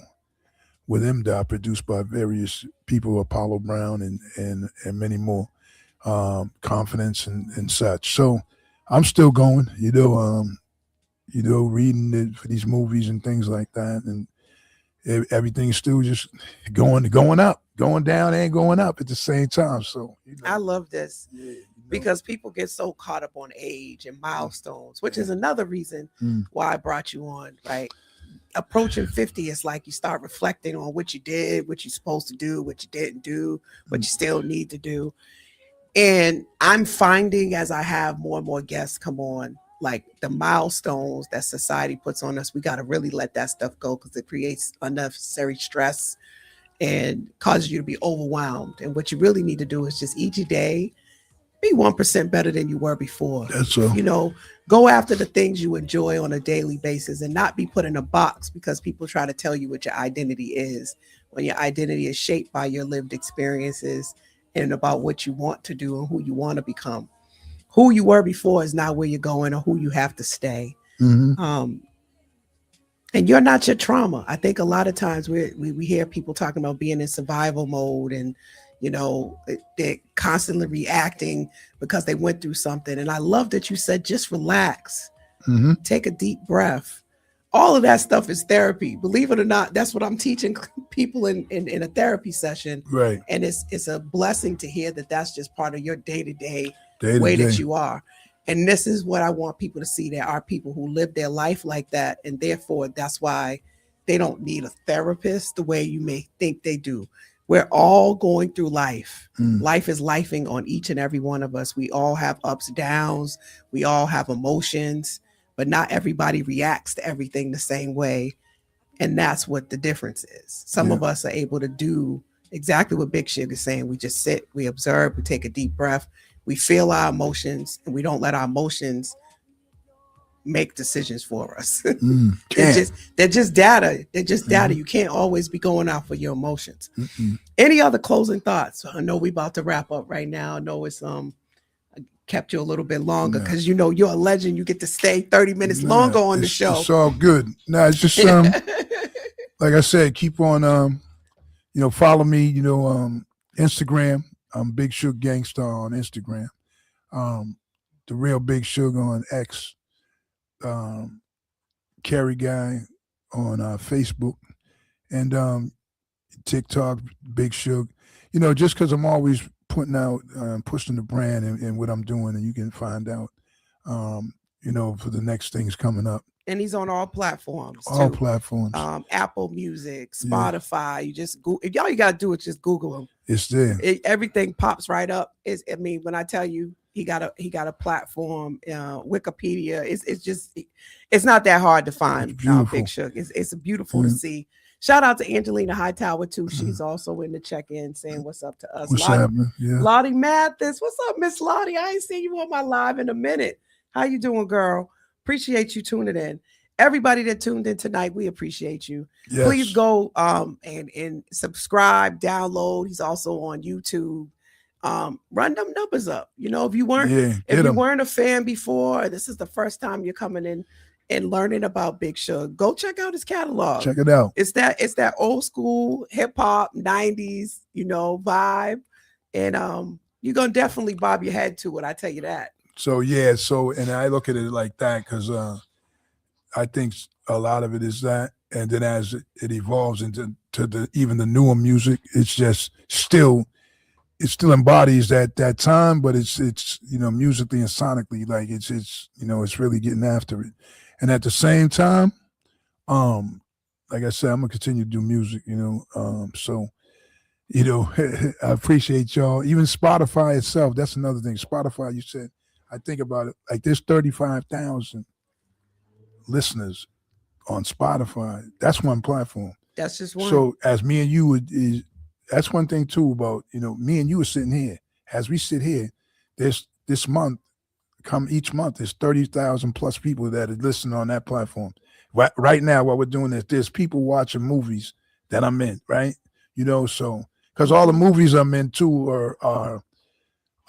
with MDOT, produced by various people, Apollo Brown and many more, Confidence and such. So I'm still going, reading it for these movies and things like that, and everything's still just going up, going down and going up at the same time. So I love this because people get so caught up on age and milestones, which is another reason why I brought you on, right? Approaching 50, it's like you start reflecting on what you did, what you're supposed to do, what you didn't do, what you still need to do. And I'm finding, as I have more and more guests come on, like the milestones that society puts on us, we got to really let that stuff go because it creates unnecessary stress and causes you to be overwhelmed. And what you really need to do is just each day be 1% better than you were before. That's so. Go after the things you enjoy on a daily basis and not be put in a box because people try to tell you what your identity is, when your identity is shaped by your lived experiences and about what you want to do and who you want to become. Who you were before is not where you're going or who you have to stay. Mm-hmm. And you're not your trauma. I think a lot of times we hear people talking about being in survival mode and, they're constantly reacting because they went through something. And I love that you said, just relax, take a deep breath. All of that stuff is therapy. Believe it or not, that's what I'm teaching people in a therapy session. Right. And it's a blessing to hear that that's just part of your day-to-day way that you are. And this is what I want people to see. There are people who live their life like that. And therefore, that's why they don't need a therapist the way you may think they do. We're all going through life. Life is lifing on each and every one of us. We all have ups, downs. We all have emotions, but not everybody reacts to everything the same way. And that's what the difference is. Some of us are able to do exactly what Big Shug is saying. We just sit, we observe, we take a deep breath, we feel our emotions, and we don't let our emotions make decisions for us. They're just data. They're just data. You can't always be going out for your emotions. Any other closing thoughts? I know we're about to wrap up right now. I know it's I kept you a little bit longer because you're a legend. You get to stay 30 minutes longer on the show. It's all good. No, it's just like I said, keep on follow me, Instagram. I'm Big Shug Gang Starr on Instagram. The real Big Shug on X. Carry Guy on Facebook and TikTok, Big Shug. Just because I'm always putting out, pushing the brand and what I'm doing, and you can find out, for the next things coming up. And he's on all platforms. All too. platforms. Apple Music, Spotify. You just if all you gotta do is just Google him. It's there. Everything pops right up. When I tell you he got a platform, Wikipedia. It's not that hard to find. Big Shug. It's beautiful to see. Shout out to Angelina Hightower too. She's also in the check-in saying what's up to us. What's happening? Yeah. Lottie Mathis. What's up, Miss Lottie? I ain't seen you on my live in a minute. How you doing, girl? Appreciate you tuning in. Everybody that tuned in tonight, we appreciate you. Yes. Please go and subscribe, download. He's also on YouTube. Run them numbers up. If you weren't a fan before, this is the first time you're coming in and learning about Big Shug. Go check out his catalog. Check it out. It's that old school hip hop 90s, vibe. And you're gonna definitely bob your head to it. I tell you that. So and I look at it like that because I think a lot of it is that, and then as it evolves into even the newer music, it's just still embodies that time, but it's musically and sonically like it's really getting after it, and at the same time, like I said, I'm gonna continue to do music, so. I appreciate y'all. Even Spotify itself, that's another thing. Spotify, you said. I think about it, like there's 35,000 listeners on Spotify. That's one platform. That's just one. So as me and you that's one thing too about, me and you are sitting here. As we sit here, there's this month, each month, there's 30,000 plus people that are listening on that platform. Right now, what we're doing is there's people watching movies that I'm in, right? So because all the movies I'm in too are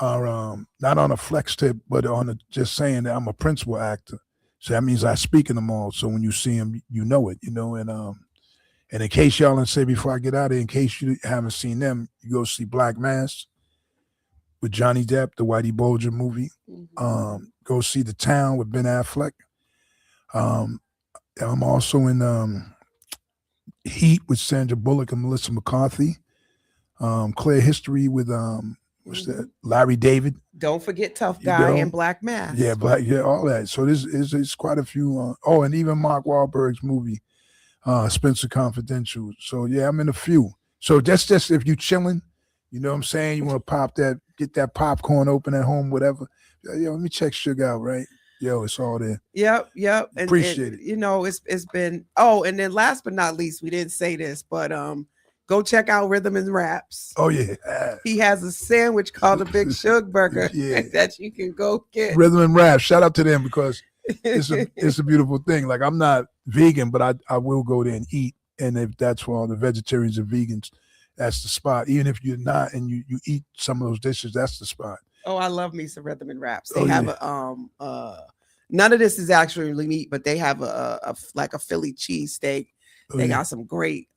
not on a flex tip, but on just saying that I'm a principal actor. So that means I speak in them all. So when you see them, you know it, and in case y'all, and say before I get out of here, in case you haven't seen them, you go see Black Mass with Johnny Depp, the Whitey Bulger movie. Go see The Town with Ben Affleck. I'm also in Heat with Sandra Bullock and Melissa McCarthy. Clear History with what's that? Larry David. Don't forget Tough Guy and Black Mass. Yeah, all that. So there's quite a few. And even Mark Wahlberg's movie, Spencer Confidential. So yeah, I'm in a few. So that's just if you chilling, you know what I'm saying? You want to get that popcorn open at home, whatever. Let me check Shug out, right? Yo, it's all there. Yep. And, Appreciate it. You know, it's been. Oh, and then last but not least, we didn't say this, but go check out Rhythm and Raps. Oh yeah. He has a sandwich called a Big Shug burger that you can go get. Rhythm and Rap. Shout out to them because it's a beautiful thing. Like I'm not vegan, but I will go there and eat. And if that's for all the vegetarians and vegans, that's the spot. Even if you're not and you eat some of those dishes, that's the spot. Oh, I love me some Rhythm and Raps. They have a none of this is actually meat, but they have a like a Philly cheesesteak. They got some great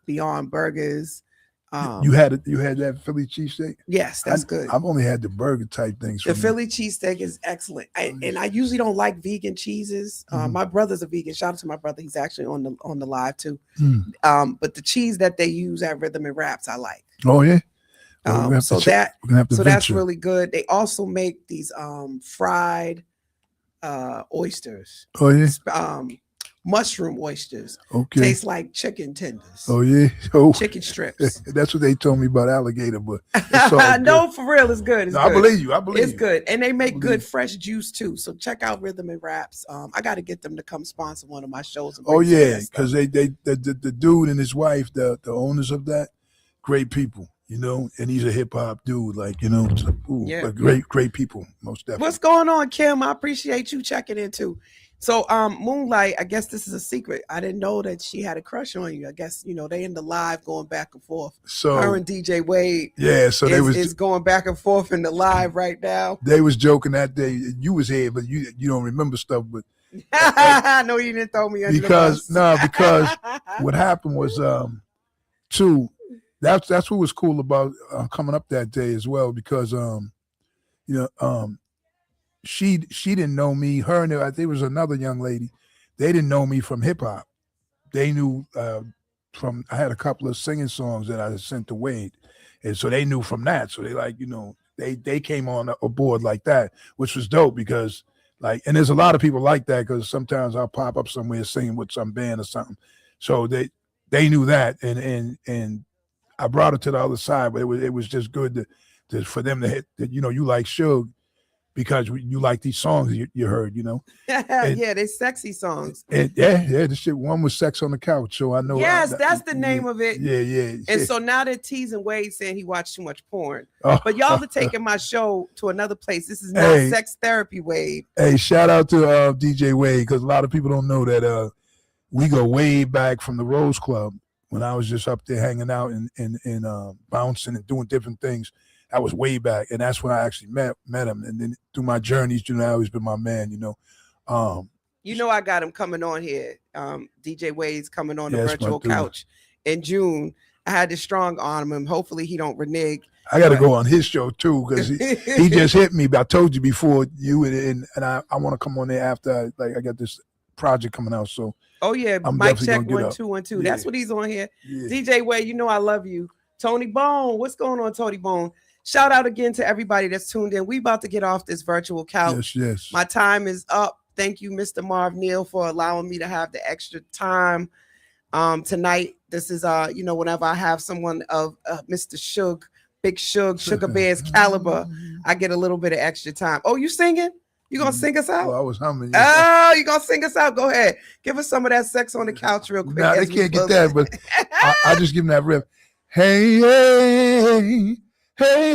Beyond Burgers. You had that Philly cheesesteak? Yes, that's good. I've only had the burger type things. The Philly cheesesteak is excellent. And I usually don't like vegan cheeses. My brother's a vegan. Shout out to my brother. He's actually on the live too. But the cheese that they use at Rhythm and Raps, I like. Oh yeah. So that's really good. They also make these fried oysters. Oh yeah. Mushroom oysters. Okay. Taste like chicken tenders. Oh yeah. Oh. Chicken strips. That's what they told me about alligator, but it's all no, for real, it's good. I believe you. It's good, and they make good fresh juice too. So check out Rhythm and Raps. I got to get them to come sponsor one of my shows. Oh yeah, because the dude and his wife, the owners of that, great people. You know, and he's a hip hop dude, like, you know, but great people, most definitely. What's going on, Kim? I appreciate you checking in too. So, Moonlight, I guess this is a secret. I didn't know that she had a crush on you. I guess, you know, they in the live going back and forth. So her and DJ Wade. Yeah, so they was going back and forth in the live right now. They was joking that day. You was here, but you don't remember stuff, but I know you didn't throw me under the bus. Because what happened was that's what was cool about coming up that day as well, because she didn't know me. Her and there was another young lady. They didn't know me from hip hop. They knew from I had a couple of singing songs that I had sent to Wade, and so they knew from that. So they like, you know, they came on aboard like that, which was dope because like, and there's a lot of people like that because sometimes I'll pop up somewhere singing with some band or something. So they knew that, and I brought it to the other side, but it was just good to for them to hit that, you know, you like Shug because you like these songs you heard, you know. Yeah, they sexy songs. And yeah, this shit. One was Sex on the Couch, so I know. Yes, that's the name of it. Yeah. And so now they're teasing Wade saying he watched too much porn. But y'all are taking my show to another place. This is not sex therapy, Wade. Hey, shout out to DJ Wade, because a lot of people don't know that we go way back from the Rose Club. When I was just up there hanging out and bouncing and doing different things, I was way back, and that's when I actually met him. And then through my journeys, you know, he's been my man. You know, you know, I got him coming on here. DJ Wade's coming on the virtual couch in June. I had to strong arm him. Hopefully, he don't renege. I got to go on his show too because he just hit me. But I told you before, and I want to come on there after I got this project coming out. So. Oh yeah, mic check 1 2 1 2. That's what he's on here. Yeah. DJ Wade, you know I love you. Tony Bone, what's going on, Tony Bone? Shout out again to everybody that's tuned in. We about to get off this virtual couch. Yes. My time is up. Thank you, Mr. Marv Neal, for allowing me to have the extra time tonight. This is you know, whenever I have someone of Mr. Shug, Big Shug, Sugar Bear's caliber, I get a little bit of extra time. Oh, you singing? You gonna sing us out? Well, I was humming. Oh, you gonna sing us out? Go ahead. Give us some of that Sex on the Couch real quick. Nah, they can't get that, but I just give them that riff. Hey, hey, hey,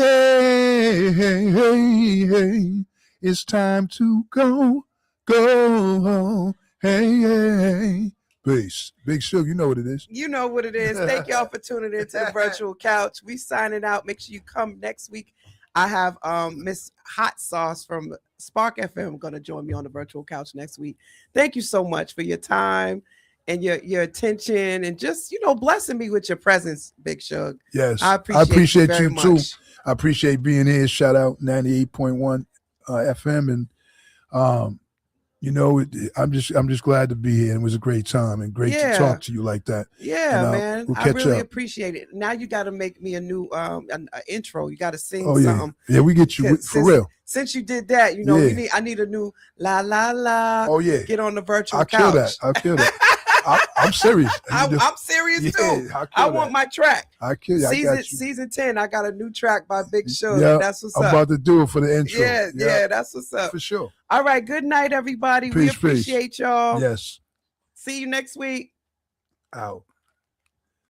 hey, hey, hey. It's time to go home. Hey, hey. Bass. Big Shug, you know what it is. You know what it is. Thank y'all for tuning in to the virtual couch. We signing out. Make sure you come next week. I have Miss Hot Sauce from Spark FM going to join me on the virtual couch next week. Thank you so much for your time and your attention and just, you know, blessing me with your presence, Big Shug. Yes, I appreciate you too. I appreciate being here. Shout out 98.1 FM, and you know, I'm just glad to be here. And it was a great time and great to talk to you like that. Yeah, and, man. We'll I really appreciate it. Now you got to make me a new an intro. You got to sing something. Yeah, we get you for real. Since you did that, you know, I need a new la la la. Oh yeah. Get on the virtual I'll couch. I'll kill that. I'm serious. I'm serious too. I want my track. I kill you. I got you. Season 10, I got a new track by Big Shug. Yeah, that's what's I'm up. about to do it for the intro. Yeah, that's what's up. For sure. All right, good night, everybody. We appreciate y'all. Yes. See you next week. Out.